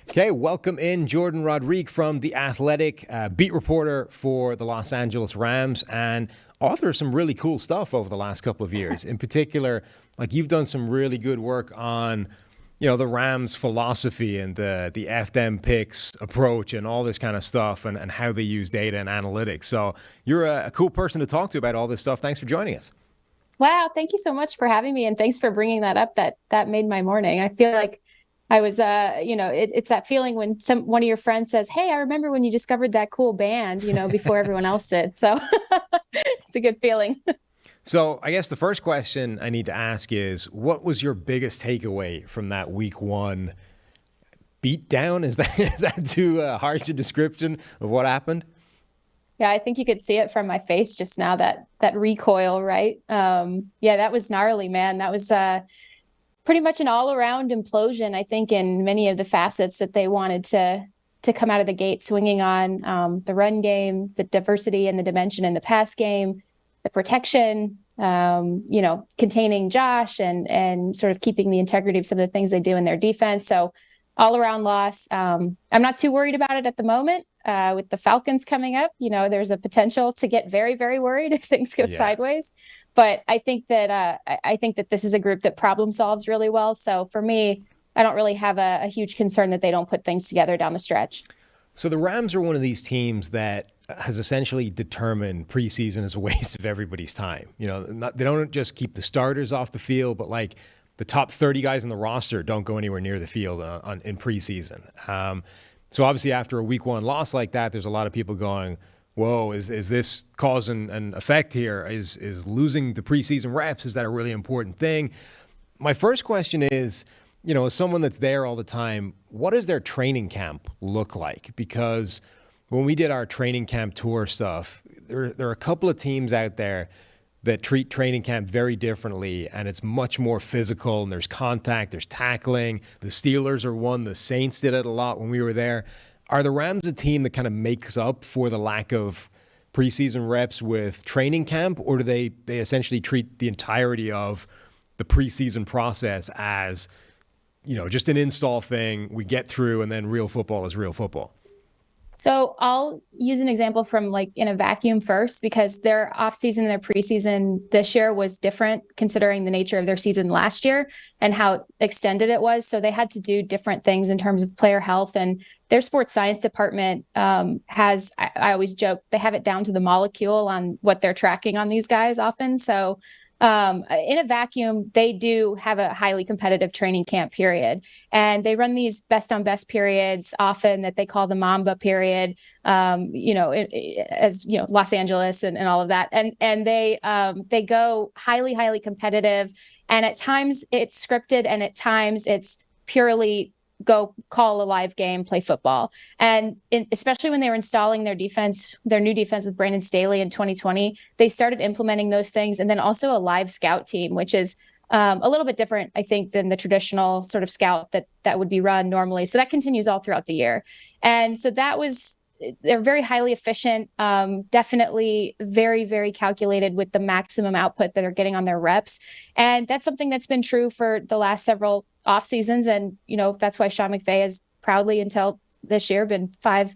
Okay, welcome in Jourdan Rodrigue from The Athletic, beat reporter for the Los Angeles Rams and author of some really cool stuff over the last couple of years. In particular, like you've done some really good work on, the Rams philosophy and the F them picks approach and all this kind of stuff and how they use data and analytics. So you're a cool person to talk to about all this stuff. Thanks for joining us. Wow, thank you so much for having me, and thanks for bringing that up. That made my morning. I feel like I was, it's that feeling when one of your friends says, "Hey, I remember when you discovered that cool band," before everyone else did. So it's a good feeling. So I guess the first question I need to ask is, what was your biggest takeaway from that week one beatdown? Is that too harsh a description of what happened? Yeah, I think you could see it from my face just now, that recoil, right? That was gnarly, man. That was pretty much an all-around implosion, I think, in many of the facets that they wanted to come out of the gate swinging on, the run game, the diversity and the dimension in the pass game, the protection, containing Josh and sort of keeping the integrity of some of the things they do in their defense. So all-around loss. I'm not too worried about it at the moment. With the Falcons coming up, there's a potential to get very, very worried if things go sideways. But I think that this is a group that problem solves really well. So for me, I don't really have a huge concern that they don't put things together down the stretch. So the Rams are one of these teams that has essentially determined preseason as a waste of everybody's time. They don't just keep the starters off the field, but like the top 30 guys in the roster don't go anywhere near the field in preseason. So obviously after a week one loss like that, there's a lot of people going, whoa, is this cause and effect here? Is losing the preseason reps, is that a really important thing? My first question is, as someone that's there all the time, what does their training camp look like? Because when we did our training camp tour stuff, there are a couple of teams out there that treat training camp very differently, and it's much more physical, and there's contact, there's tackling. The Steelers are one. The Saints did it a lot when we were there. Are the Rams a team that kind of makes up for the lack of preseason reps with training camp, or do they essentially treat the entirety of the preseason process as, just an install thing, we get through, and then real football is real football? So I'll use an example from in a vacuum first, because their offseason and their preseason this year was different considering the nature of their season last year and how extended it was. So they had to do different things in terms of player health, and their sports science department I always joke, they have it down to the molecule on what they're tracking on these guys often. So in a vacuum, they do have a highly competitive training camp period, and they run these best on best periods often that they call the Mamba period, as Los Angeles and all of that. And they go highly, highly competitive. And at times it's scripted, and at times it's purely go call a live game, play football. And especially when they were installing their new defense with Brandon Staley in 2020, they started implementing those things. And then also a live scout team, which is a little bit different, I think, than the traditional sort of scout that would be run normally. So that continues all throughout the year. And so they're very highly efficient, definitely very, very calculated with the maximum output that they're getting on their reps. And that's something that's been true for the last several off seasons. And, that's why Sean McVay has proudly until this year been 5-1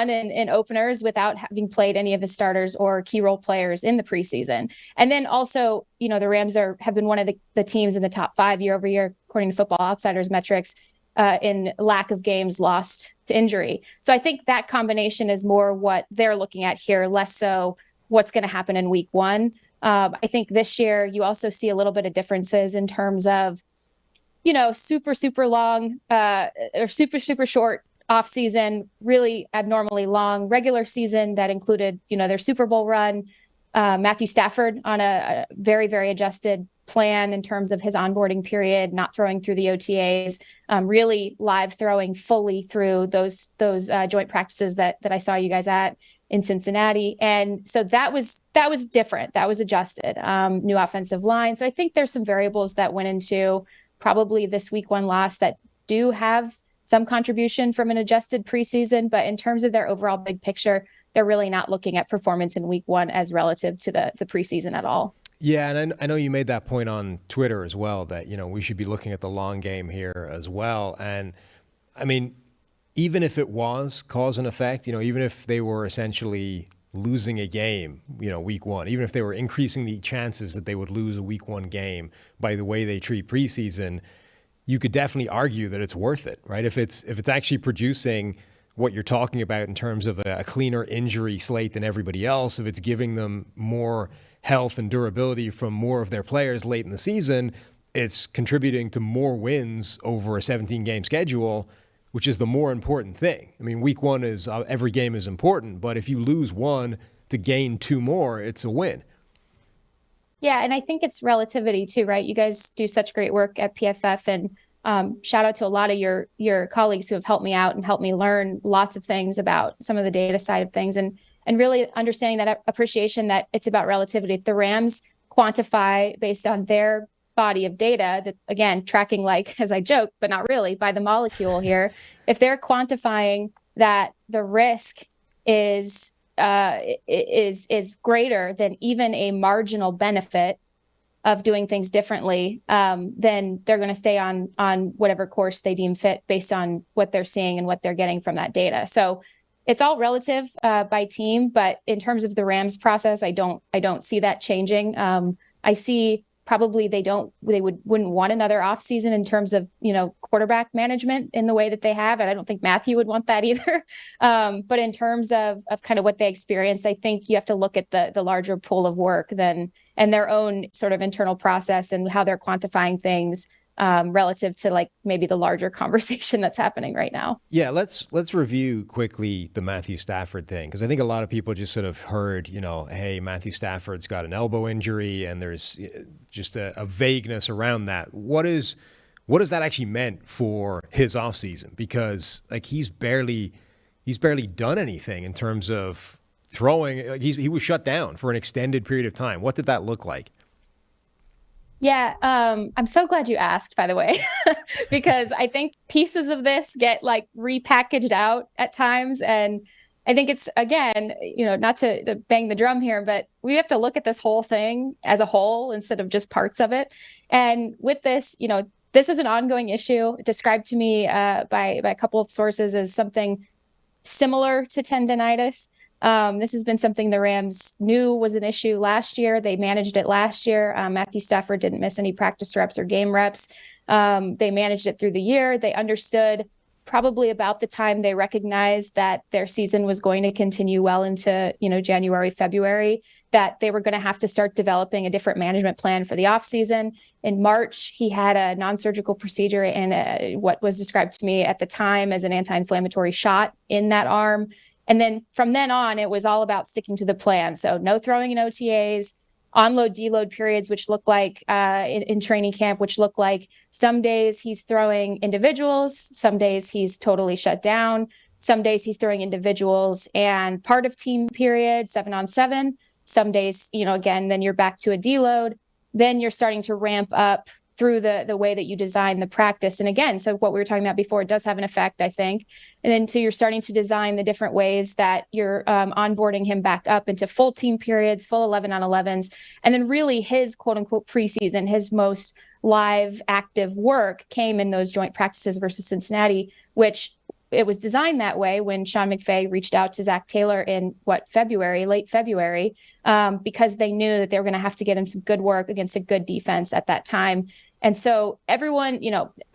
in openers without having played any of his starters or key role players in the preseason. And then also, the Rams have been one of the teams in the top 5 year over year, according to Football Outsiders metrics, in lack of games lost to injury. So I think that combination is more what they're looking at here, less so what's going to happen in week one. I think this year you also see a little bit of differences in terms of, super, super long or super, super short off season, really abnormally long regular season that included, their Super Bowl run, Matthew Stafford on a very, very adjusted plan in terms of his onboarding period, not throwing through the OTAs, really live throwing fully through those joint practices that I saw you guys at. in Cincinnati. And so that was different. That was adjusted. New offensive line. So I think there's some variables that went into probably this week 1 loss that do have some contribution from an adjusted preseason. But in terms of their overall big picture, they're really not looking at performance in week 1 as relative to the preseason at all. Yeah, and I know you made that point on Twitter as well, that, we should be looking at the long game here as well. And I mean, even if it was cause and effect, even if they were essentially losing a game, week 1, even if they were increasing the chances that they would lose a week 1 game by the way they treat preseason, you could definitely argue that it's worth it, right? If it's actually producing what you're talking about in terms of a cleaner injury slate than everybody else, if it's giving them more health and durability from more of their players late in the season, it's contributing to more wins over a 17-game schedule, which is the more important thing. I mean, week 1 is every game is important, but if you lose 1 to gain 2 more, it's a win. Yeah, and I think it's relativity too, right? You guys do such great work at PFF, and shout out to a lot of your colleagues who have helped me out and helped me learn lots of things about some of the data side of things, and really understanding that appreciation that it's about relativity. If the Rams quantify based on their body of data, that again, tracking like, as I joke, but not really, by the molecule here, if they're quantifying that the risk is greater than even a marginal benefit of doing things differently, then they're going to stay on whatever course they deem fit based on what they're seeing and what they're getting from that data. So it's all relative by team, but in terms of the Rams process, I don't see that changing. I see probably wouldn't want another offseason in terms of, quarterback management in the way that they have. And I don't think Matthew would want that either. But in terms of kind of what they experienced, I think you have to look at the larger pool of work and their own sort of internal process and how they're quantifying things relative to like maybe the larger conversation that's happening right now. Yeah, let's review quickly the Matthew Stafford thing, because I think a lot of people just sort of heard, hey, Matthew Stafford's got an elbow injury, and there's just a vagueness around that. What has that actually meant for his offseason? Because like he's barely done anything in terms of throwing. Like he was shut down for an extended period of time. What did that look like? Yeah, I'm so glad you asked, by the way, because I think pieces of this get like repackaged out at times. And I think it's, again, not to bang the drum here, but we have to look at this whole thing as a whole instead of just parts of it. And with this, this is an ongoing issue described to me by a couple of sources as something similar to tendonitis. This has been something the Rams knew was an issue last year. They managed it last year. Matthew Stafford didn't miss any practice reps or game reps. They managed it through the year. They understood probably about the time they recognized that their season was going to continue well into, January, February, that they were going to have to start developing a different management plan for the offseason. In March, he had a non-surgical procedure and what was described to me at the time as an anti-inflammatory shot in that arm. And then from then on, it was all about sticking to the plan. So no throwing in OTAs, onload, deload periods, which look like in training camp, which look like some days he's throwing individuals, some days he's totally shut down, some days he's throwing individuals and part of team period, 7-on-7. Some days, again, then you're back to a deload. Then you're starting to ramp up through the way that you design the practice. And again, so what we were talking about before, it does have an effect, I think. And then so you're starting to design the different ways that you're onboarding him back up into full team periods, full 11-on-11s. And then really his quote unquote preseason, his most live active work came in those joint practices versus Cincinnati, which it was designed that way when Sean McVay reached out to Zach Taylor in late February, because they knew that they were going to have to get him some good work against a good defense at that time. And so everyone,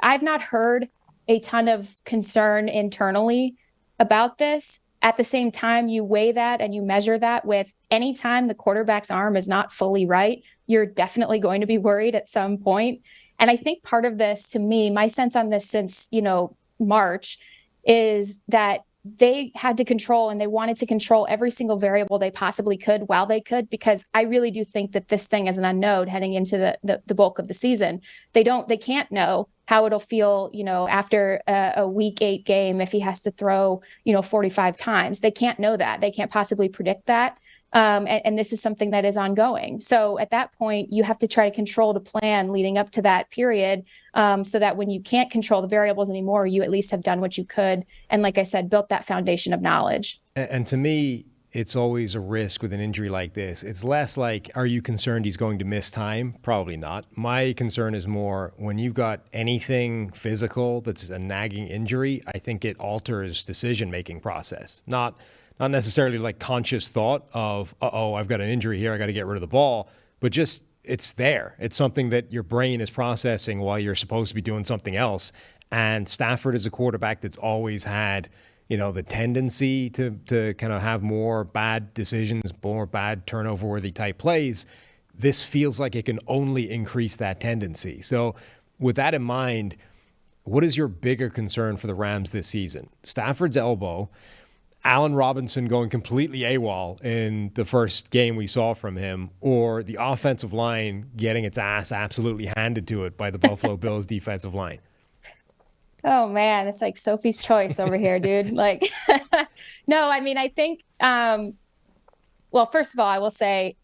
I've not heard a ton of concern internally about this. At the same time, you weigh that and you measure that with any time the quarterback's arm is not fully right, you're definitely going to be worried at some point. And I think part of this, to me, my sense on this since, March, is that they had to control and they wanted to control every single variable they possibly could while they could, because I really do think that this thing is an unknown heading into the bulk of the season. They can't know how it'll feel, after a week 8 game if he has to throw, 45 times. They can't know that. They can't possibly predict that. And this is something that is ongoing. So at that point, you have to try to control the plan leading up to that period, so that when you can't control the variables anymore, you at least have done what you could. And like I said, built that foundation of knowledge. And to me, it's always a risk with an injury like this. It's less like, are you concerned he's going to miss time? Probably not. My concern is more when you've got anything physical that's a nagging injury, I think it alters decision-making process. Not necessarily like conscious thought of, I've got an injury here, I got to get rid of the ball, but just it's there. It's something that your brain is processing while you're supposed to be doing something else. And Stafford is a quarterback that's always had, the tendency to kind of have more bad decisions, more bad turnover-worthy type plays. This feels like it can only increase that tendency. So with that in mind, what is your bigger concern for the Rams this season? Stafford's elbow, Allen Robinson going completely AWOL in the first game we saw from him, or the offensive line getting its ass absolutely handed to it by the Buffalo Bills defensive line? Oh man, it's like Sophie's Choice over here, dude. Like, no, I mean, I think, well, first of all, I will say,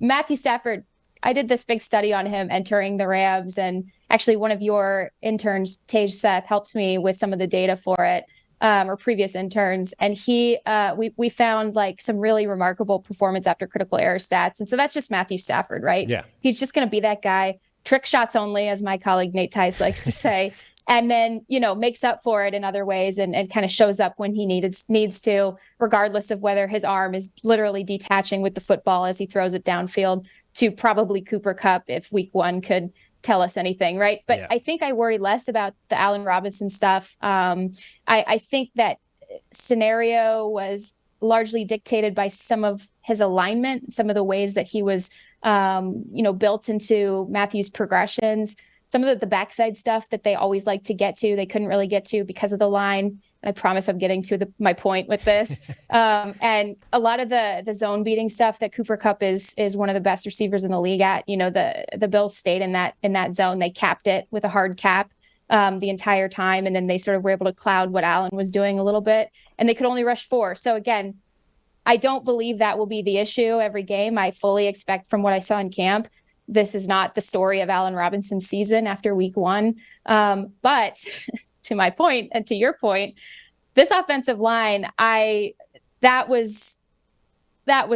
Matthew Stafford, I did this big study on him entering the Rams, and actually one of your interns, Tage Seth, helped me with some of the data for it, or previous interns. And we found like some really remarkable performance after critical error stats. And so that's just Matthew Stafford, right? Yeah. He's just going to be that guy, trick shots only, as my colleague Nate Tice likes to say. And then, makes up for it in other ways and kind of shows up when he needs to, regardless of whether his arm is literally detaching with the football as he throws it downfield to probably Cooper Kupp, if week 1 could tell us anything, right? But yeah. I think I worry less about the Allen Robinson stuff. I think that scenario was largely dictated by some of his alignment, some of the ways that he was, built into Matthew's progressions. Some of the backside stuff that they always like to get to, they couldn't really get to because of the line. And I promise I'm getting to my point with this. And a lot of the zone beating stuff that Cooper Kupp is one of the best receivers in the league at. The Bills stayed in that zone. They capped it with a hard cap the entire time, and then they sort of were able to cloud what Allen was doing a little bit. And they could only rush 4. So again, I don't believe that will be the issue every game. I fully expect, from what I saw in camp, this is not the story of Allen Robinson's season after week 1. But to my point, and to your point, this offensive line, that was not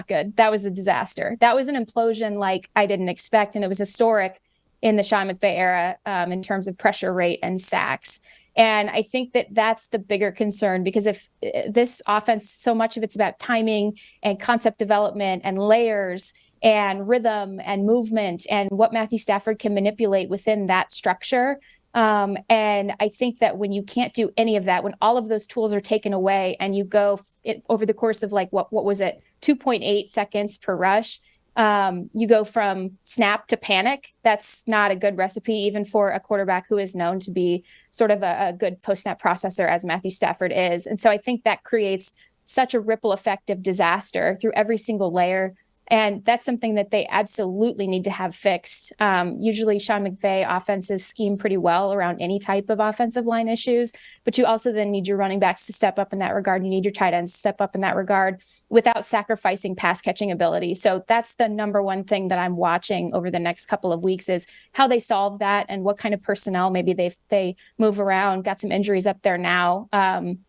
good. That was a disaster. That was an implosion like I didn't expect. And it was historic in the Sean McVay era in terms of pressure rate and sacks. And I think that that's the bigger concern, because if this offense, so much of it's about timing and concept development and layers and rhythm and movement and what Matthew Stafford can manipulate within that structure. And I think that when you can't do any of that, when all of those tools are taken away and you go over the course of like, what was it? 2.8 seconds per rush. You go from snap to panic. That's not a good recipe, even for a quarterback who is known to be sort of a good post-snap processor, as Matthew Stafford is. And so I think that creates such a ripple effect of disaster through every single layer. And that's something that they absolutely need to have fixed. Usually Sean McVay offenses scheme pretty well around any type of offensive line issues, but you also then need your running backs to step up in that regard. You need your tight ends to step up in that regard without sacrificing pass catching ability. So that's the number one thing that I'm watching over the next couple of weeks, is how they solve that and what kind of personnel maybe they move around. Got some injuries up there now.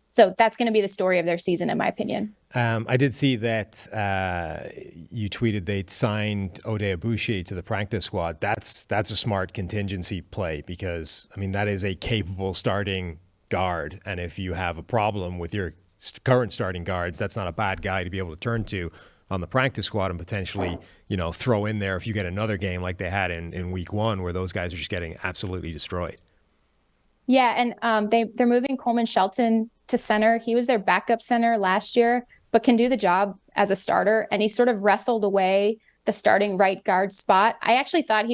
So that's going to be the story of their season, in my opinion. I did see that you tweeted they'd signed Ode Abushi to the practice squad. That's a smart contingency play, because, I mean, that is a capable starting guard. And if you have a problem with your current starting guards, that's not a bad guy to be able to turn to on the practice squad and potentially, throw in there if you get another game like they had in week 1, where those guys are just getting absolutely destroyed. Yeah, and they're moving Coleman Shelton to center. He was their backup center last year, but can do the job as a starter. And he sort of wrestled away the starting right guard spot. I actually thought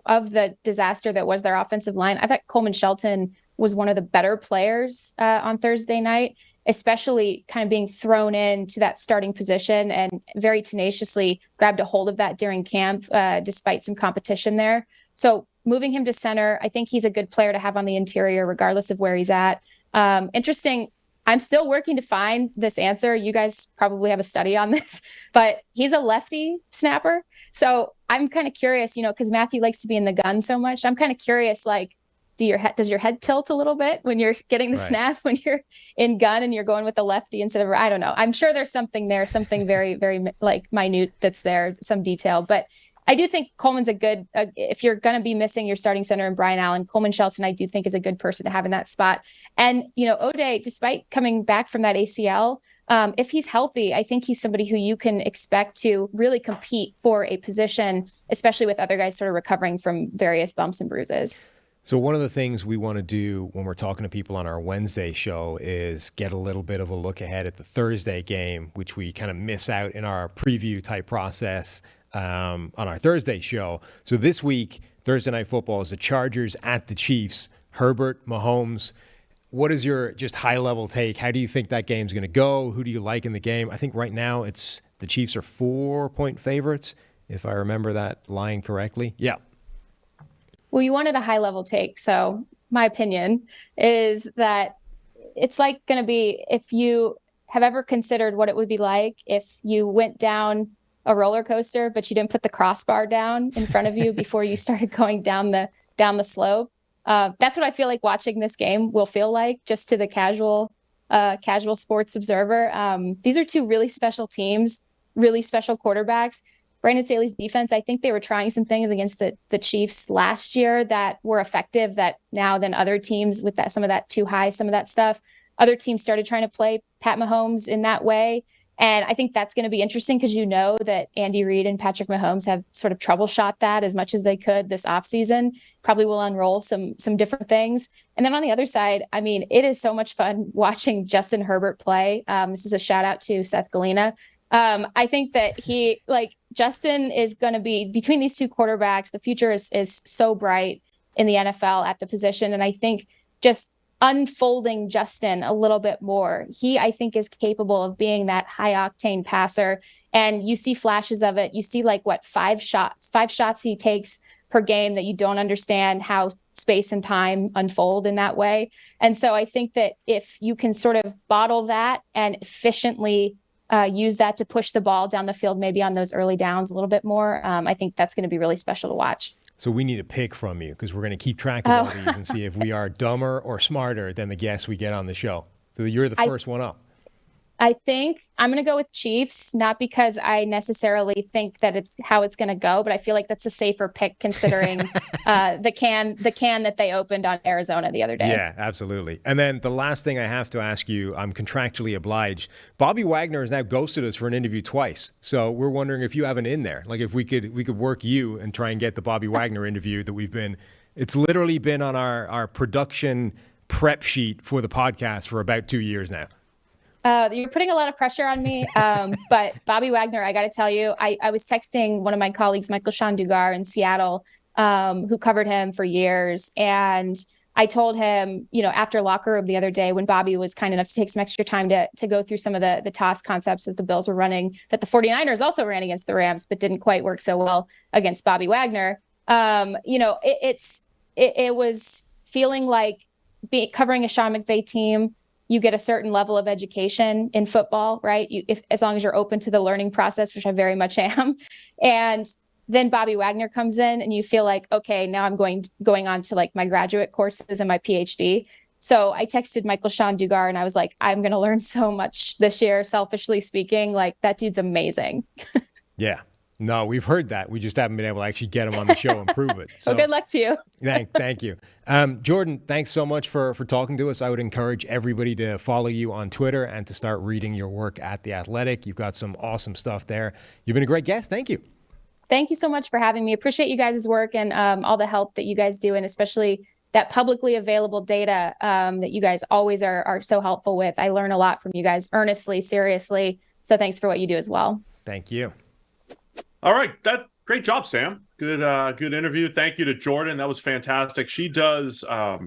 of the disaster that was their offensive line, I thought Coleman Shelton was one of the better players on Thursday night, especially kind of being thrown into that starting position, and very tenaciously grabbed a hold of that during camp, despite some competition there. So moving him to center, I think he's a good player to have on the interior, regardless of where he's at. Interesting. I'm still working to find this answer. You guys probably have a study on this, but he's a lefty snapper. So I'm kind of curious, because Matthew likes to be in the gun so much. I'm kind of curious, like, does your head tilt a little bit when you're getting the snap, when you're in gun and you're going with the lefty instead of, I don't know. I'm sure there's something there, something very, very like minute that's there, some detail. But I do think Coleman's a good, if you're going to be missing your starting center and Brian Allen, Coleman Shelton, I do think is a good person to have in that spot. And, O'Day, despite coming back from that ACL, if he's healthy, I think he's somebody who you can expect to really compete for a position, especially with other guys sort of recovering from various bumps and bruises. So one of the things we want to do when we're talking to people on our Wednesday show is get a little bit of a look ahead at the Thursday game, which we kind of miss out in our preview type process on our Thursday show. So this week, Thursday Night Football is the Chargers at the Chiefs. Herbert, Mahomes. What is your just high-level take? How do you think that game's going to go? Who do you like in the game? I think right now it's the Chiefs are 4-point favorites, if I remember that line correctly. Yeah. Well, you wanted a high-level take, so my opinion is that it's like going to be, if you have ever considered what it would be like if you went down a roller coaster, but you didn't put the crossbar down in front of you before you started going down the slope. That's what I feel like watching this game will feel like, just to the casual sports observer. These are two really special teams, really special quarterbacks. Brandon Staley's defense, I think they were trying some things against the Chiefs last year that were effective, that now then other teams with that, some of that too high, some of that stuff, other teams started trying to play Pat Mahomes in that way. And I think that's going to be interesting because that Andy Reid and Patrick Mahomes have sort of troubleshot that as much as they could this offseason. Probably will unroll some different things. And then on the other side, I mean, it is so much fun watching Justin Herbert play. This is a shout out to Seth Galina. I think that Justin is going to be, between these two quarterbacks, the future is so bright in the NFL at the position. And I think just unfolding Justin a little bit more, I think is capable of being that high octane passer. And you see flashes of it. You see 5 shots he takes per game that you don't understand how space and time unfold in that way. And so I think that if you can sort of bottle that and efficiently use that to push the ball down the field, maybe on those early downs a little bit more, I think that's going to be really special to watch. So we need a pick from you because we're going to keep track of all these and see if we are dumber or smarter than the guests we get on the show. So you're the first one up. I think I'm going to go with Chiefs, not because I necessarily think that it's how it's going to go, but I feel like that's a safer pick considering the can that they opened on Arizona the other day. Yeah, absolutely. And then the last thing I have to ask you, I'm contractually obliged. Bobby Wagner has now ghosted us for an interview twice. So we're wondering if you have an in there, like if we could work you and try and get the Bobby Wagner interview that it's literally been on our production prep sheet for the podcast for about 2 years now. You're putting a lot of pressure on me, but Bobby Wagner, I got to tell you, I was texting one of my colleagues, Michael Sean Dugar in Seattle, who covered him for years. And I told him, after locker room the other day, when Bobby was kind enough to take some extra time to go through some of the toss concepts that the Bills were running, that the 49ers also ran against the Rams, but didn't quite work so well against Bobby Wagner. It was feeling like covering a Sean McVay team. You get a certain level of education in football, right? As long as you're open to the learning process, which I very much am. And then Bobby Wagner comes in and you feel like, okay, now I'm going on to my graduate courses and my PhD. So I texted Michael Sean Dugar and I was like, I'm going to learn so much this year, selfishly speaking. That dude's amazing. Yeah. No, we've heard that. We just haven't been able to actually get him on the show and prove it. So, well, good luck to you. Thank you. Jourdan, thanks so much for talking to us. I would encourage everybody to follow you on Twitter and to start reading your work at The Athletic. You've got some awesome stuff there. You've been a great guest. Thank you. Thank you so much for having me. Appreciate you guys' work and all the help that you guys do, and especially that publicly available data that you guys always are so helpful with. I learn a lot from you guys, earnestly, seriously. So thanks for what you do as well. Thank you. All right. That's great job, Sam. Good interview. Thank you to Jourdan. That was fantastic. She does, I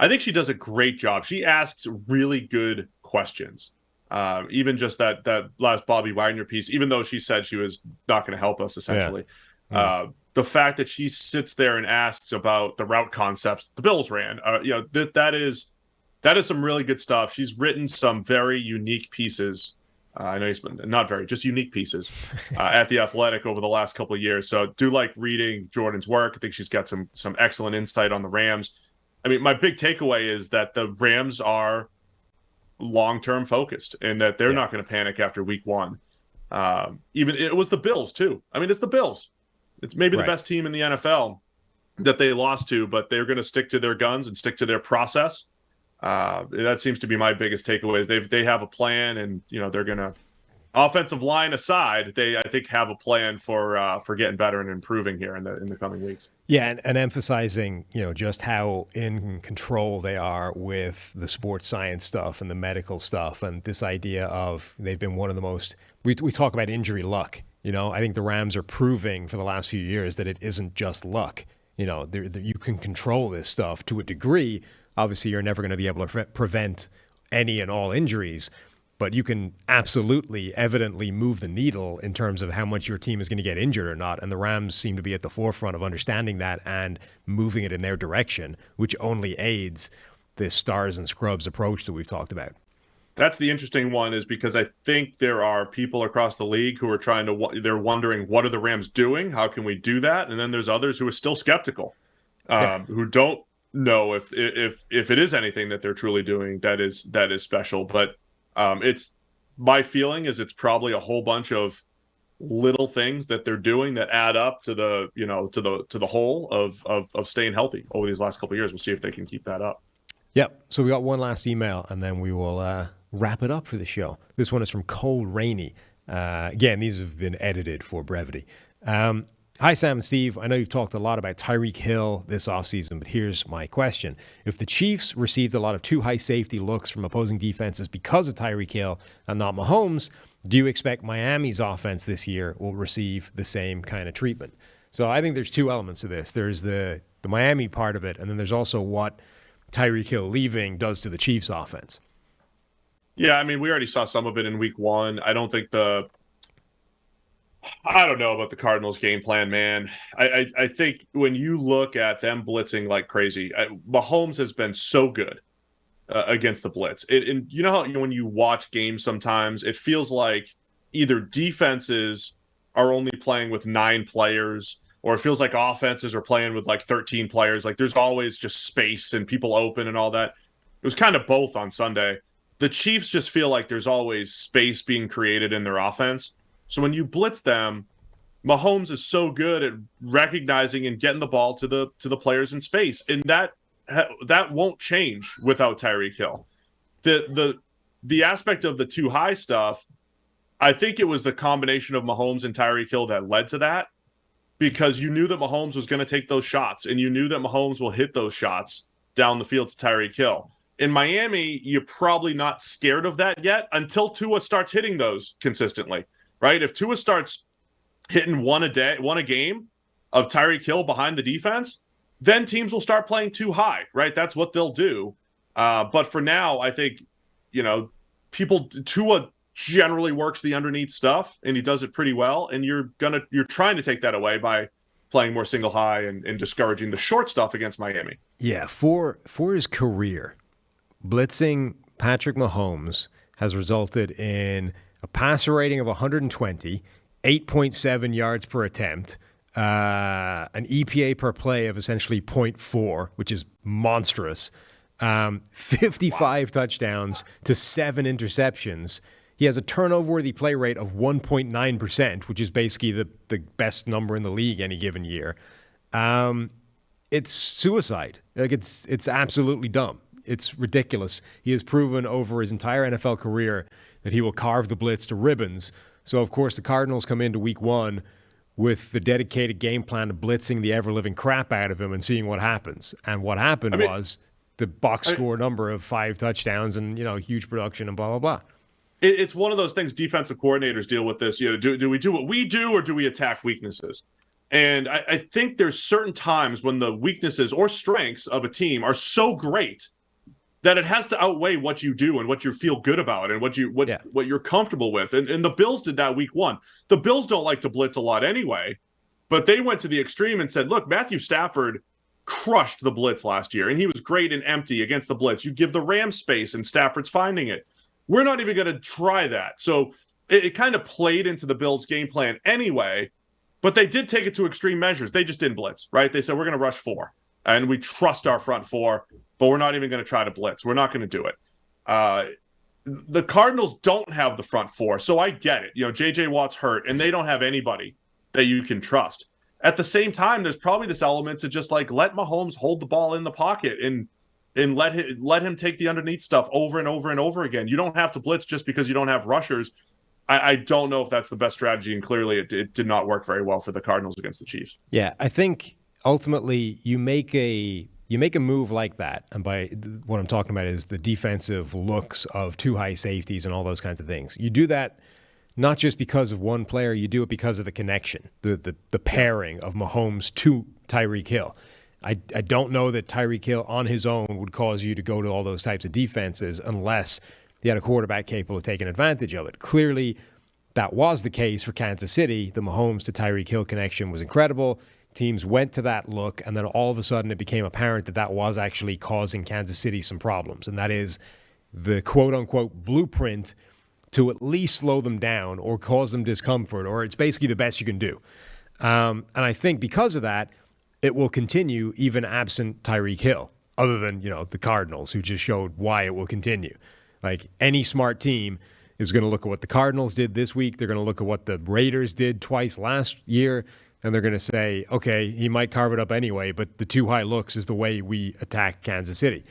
think she does a great job. She asks really good questions. Even just that last Bobby Wagner piece, even though she said she was not going to help us essentially. Yeah. the fact that she sits there and asks about the route concepts the Bills ran, that is some really good stuff. She's written some very unique pieces. I know he's not very, just unique pieces at The Athletic over the last couple of years. So do like reading Jordan's work. I think she's got some excellent insight on the Rams. I mean, my big takeaway is that the Rams are long-term focused and that they're not going to panic after week one. Even it was the Bills too. I mean, it's the Bills. It's maybe the best team in the NFL that they lost to, but they're going to stick to their guns and stick to their process. That seems to be my biggest takeaway. They have a plan, and they're going to, offensive line aside, they I think have a plan for getting better and improving here in the coming weeks. Yeah, and emphasizing just how in control they are with the sports science stuff and the medical stuff, and this idea of they've been one of the most. We talk about injury luck. I think the Rams are proving for the last few years that it isn't just luck. You can control this stuff to a degree. Obviously, you're never going to be able to prevent any and all injuries, but you can absolutely, evidently move the needle in terms of how much your team is going to get injured or not. And the Rams seem to be at the forefront of understanding that and moving it in their direction, which only aids this stars and scrubs approach that we've talked about. That's the interesting one, is because I think there are people across the league who are they're wondering, what are the Rams doing? How can we do that? And then there's others who are still skeptical, who don't know if it is anything that they're truly doing that is special. But it's my feeling is it's probably a whole bunch of little things that they're doing that add up to the to the whole of staying healthy over these last couple of years. We'll see if they can keep that up. Yep. So we got one last email, and then we will wrap it up for the show. This one is from Cole Rainey. Again, these have been edited for brevity. Hi, Sam and Steve. I know you've talked a lot about Tyreek Hill this offseason, but here's my question. If the Chiefs received a lot of too high safety looks from opposing defenses because of Tyreek Hill and not Mahomes, do you expect Miami's offense this year will receive the same kind of treatment? So I think there's two elements to this. There's the Miami part of it, and then there's also what Tyreek Hill leaving does to the Chiefs' offense. Yeah, I mean, we already saw some of it in week one. I don't know about the Cardinals' game plan, man. I think when you look at them blitzing like crazy, Mahomes has been so good against the blitz. And you know how when you watch games sometimes, it feels like either defenses are only playing with 9 players, or it feels like offenses are playing with like 13 players. Like there's always just space and people open and all that. It was kind of both on Sunday. The Chiefs just feel like there's always space being created in their offense. So when you blitz them, Mahomes is so good at recognizing and getting the ball to the players in space, and that won't change without Tyreek Hill. The aspect of the too high stuff, I think it was the combination of Mahomes and Tyreek Hill that led to that, because you knew that Mahomes was going to take those shots, and you knew that Mahomes will hit those shots down the field to Tyreek Hill. In Miami, you're probably not scared of that yet until Tua starts hitting those consistently, right? If Tua starts hitting one a game of Tyreek Hill behind the defense, then teams will start playing too high, right? That's what they'll do. But for now, I think, Tua generally works the underneath stuff, and he does it pretty well. And you're trying to take that away by playing more single high and discouraging the short stuff against Miami. Yeah, for his career, blitzing Patrick Mahomes has resulted in a passer rating of 120, 8.7 yards per attempt, an EPA per play of essentially 0.4, which is monstrous, 55 touchdowns to 7 interceptions. He has a turnover-worthy play rate of 1.9%, which is basically the best number in the league any given year. It's suicide. Like it's absolutely dumb. It's ridiculous. He has proven over his entire NFL career that he will carve the blitz to ribbons. So, of course, the Cardinals come into week one with the dedicated game plan of blitzing the ever-living crap out of him and seeing what happens. And what happened was the box score number of 5 touchdowns and, huge production and blah, blah, blah. It's one of those things defensive coordinators deal with this. Do we do what we do, or do we attack weaknesses? And I think there's certain times when the weaknesses or strengths of a team are so great that it has to outweigh what you do and what you feel good about and what you're comfortable with. And the Bills did that week one. The Bills don't like to blitz a lot anyway, But they went to the extreme and said, look, Matthew Stafford crushed the blitz last year, and he was great and empty against the blitz. You give the Rams space, and Stafford's finding it. We're not even going to try that. So it kind of played into the Bills' game plan anyway, but they did take it to extreme measures. They just didn't blitz, right? They said, we're going to rush 4, and we trust our front 4, but we're not even going to try to blitz. We're not going to do it. The Cardinals don't have the front 4, so I get it. J.J. Watt's hurt, and they don't have anybody that you can trust. At the same time, there's probably this element to just let Mahomes hold the ball in the pocket and let him take the underneath stuff over and over and over again. You don't have to blitz just because you don't have rushers. I don't know if that's the best strategy, and clearly it did not work very well for the Cardinals against the Chiefs. Yeah, I think ultimately you make a move like that, and by what I'm talking about is the defensive looks of 2 high safeties and all those kinds of things. You do that not just because of one player, you do it because of the connection, the pairing of Mahomes to Tyreek Hill. I don't know that Tyreek Hill on his own would cause you to go to all those types of defenses unless he had a quarterback capable of taking advantage of it. Clearly, that was the case for Kansas City. The Mahomes to Tyreek Hill connection was incredible. Teams went to that look, and then all of a sudden it became apparent that was actually causing Kansas City some problems, and that is the quote-unquote blueprint to at least slow them down or cause them discomfort, or it's basically the best you can do. And I think because of that, it will continue even absent Tyreek Hill, other than, the Cardinals, who just showed why it will continue. Like, any smart team is going to look at what the Cardinals did this week. They're going to look at what the Raiders did twice last year, and they're going to say, okay, he might carve it up anyway, but the 2 high looks is the way we attack Kansas City.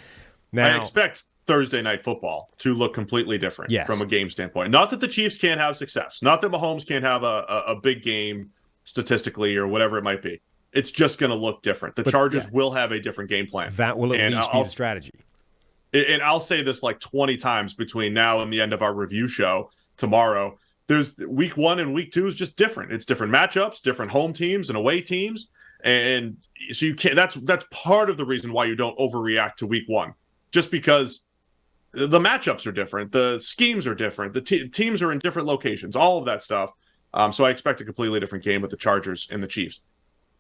Now, I expect Thursday Night Football to look completely different from a game standpoint. Not that the Chiefs can't have success. Not that Mahomes can't have a big game statistically or whatever it might be. It's just going to look different. The Chargers will have a different game plan. That will at least be the strategy. And I'll say this 20 times between now and the end of our review show tomorrow. There's week 1 and week 2 is just different. It's different matchups, different home teams and away teams. And so you can't, that's part of the reason why you don't overreact to week 1, just because the matchups are different. The schemes are different. The teams are in different locations, all of that stuff. So I expect a completely different game with the Chargers and the Chiefs.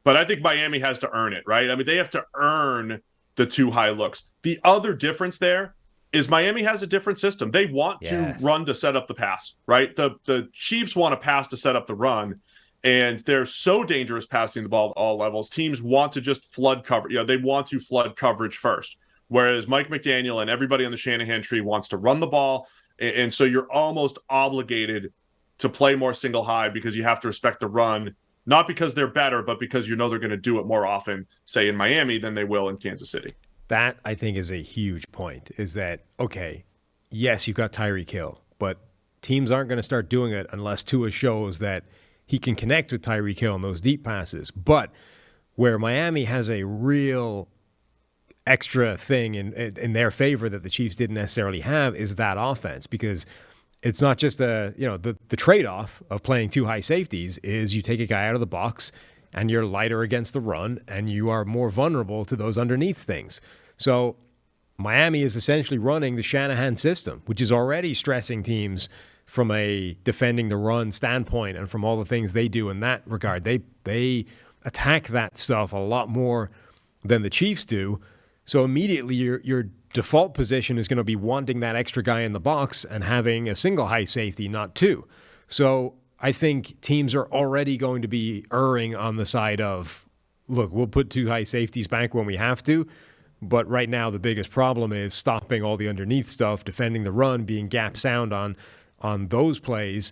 But I think Miami has to earn it, right? I mean, they have to earn the 2 high looks. The other difference there is Miami has a different system. They want to run to set up the pass, right? The Chiefs want to pass to set up the run, and they're so dangerous passing the ball at all levels. Teams want to just flood cover. They want to flood coverage first, whereas Mike McDaniel and everybody on the Shanahan tree wants to run the ball, and so you're almost obligated to play more single high because you have to respect the run, not because they're better, but because they're going to do it more often, say in Miami, than they will in Kansas City. That, I think, is a huge point, is that, okay, yes, you've got Tyreek Hill, but teams aren't going to start doing it unless Tua shows that he can connect with Tyreek Hill in those deep passes. But where Miami has a real extra thing in their favor that the Chiefs didn't necessarily have is that offense, because it's not just the trade-off of playing 2 high safeties is you take a guy out of the box and you're lighter against the run and you are more vulnerable to those underneath things. So Miami is essentially running the Shanahan system, which is already stressing teams from a defending the run standpoint and from all the things they do in that regard. They attack that stuff a lot more than the Chiefs do. So immediately your default position is going to be wanting that extra guy in the box and having a single high safety, not 2. So I think teams are already going to be erring on the side of, look, we'll put 2 high safeties back when we have to, but right now the biggest problem is stopping all the underneath stuff, defending the run, being gap sound on those plays.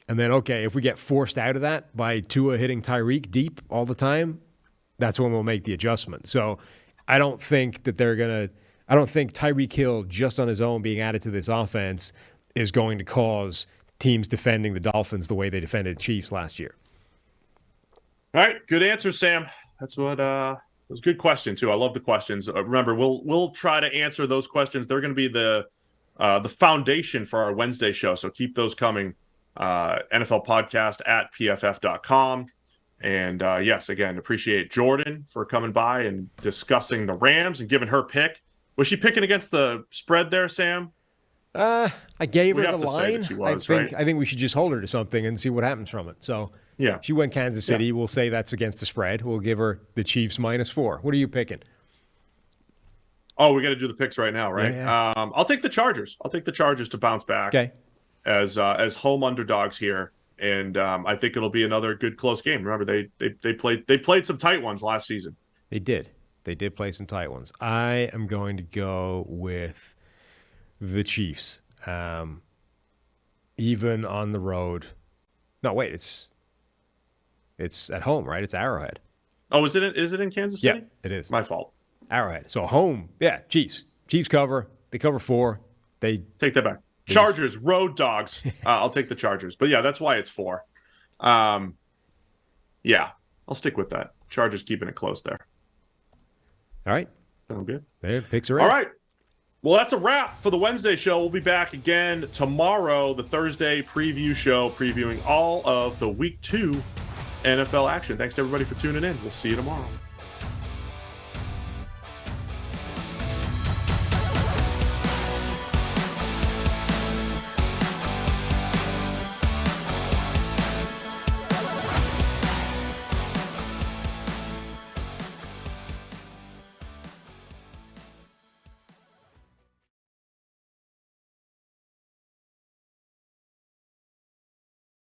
And then, okay, if we get forced out of that by Tua hitting Tyreek deep all the time, that's when we'll make the adjustment. So I don't think Tyreek Hill just on his own being added to this offense is going to cause teams defending the Dolphins the way they defended the Chiefs last year. All right, good answer, Sam. That's what it was a good question too. I love the questions. Remember, we'll try to answer those questions. They're going to be the foundation for our Wednesday show. So keep those coming. NFL Podcast at PFF.com. And yes, again, appreciate Jordan for coming by and discussing the Rams and giving her pick. Was she picking against the spread there, Sam? I gave We her have the to say that line. she was, I think we should just hold her to something and see what happens from it. So Yeah. she went Kansas City. Yeah. We'll say that's against the spread. We'll give her the Chiefs -4. What are you picking? Oh, we got to do the picks right now, right? Yeah. I'll take the Chargers. I'll take the Chargers to bounce back. Okay. As home underdogs here, and I think it'll be another good close game. Remember, they played some tight ones last season. They did. They did play some tight ones. I am going to go with the Chiefs, even on the road. No, wait, it's at home, right? It's Arrowhead. Oh, is it in Kansas City? Yeah, it is. My fault. Arrowhead. So home, yeah, Chiefs. Chiefs cover. They cover 4. They take that back. Chargers, road dogs. I'll take the Chargers. But yeah, that's why it's 4. Yeah, I'll stick with that. Chargers keeping it close there. All right. Sound good? There, picks are in. All right. Well, that's a wrap for the Wednesday show. We'll be back again tomorrow, the Thursday preview show, previewing all of the Week 2 NFL action. Thanks to everybody for tuning in. We'll see you tomorrow.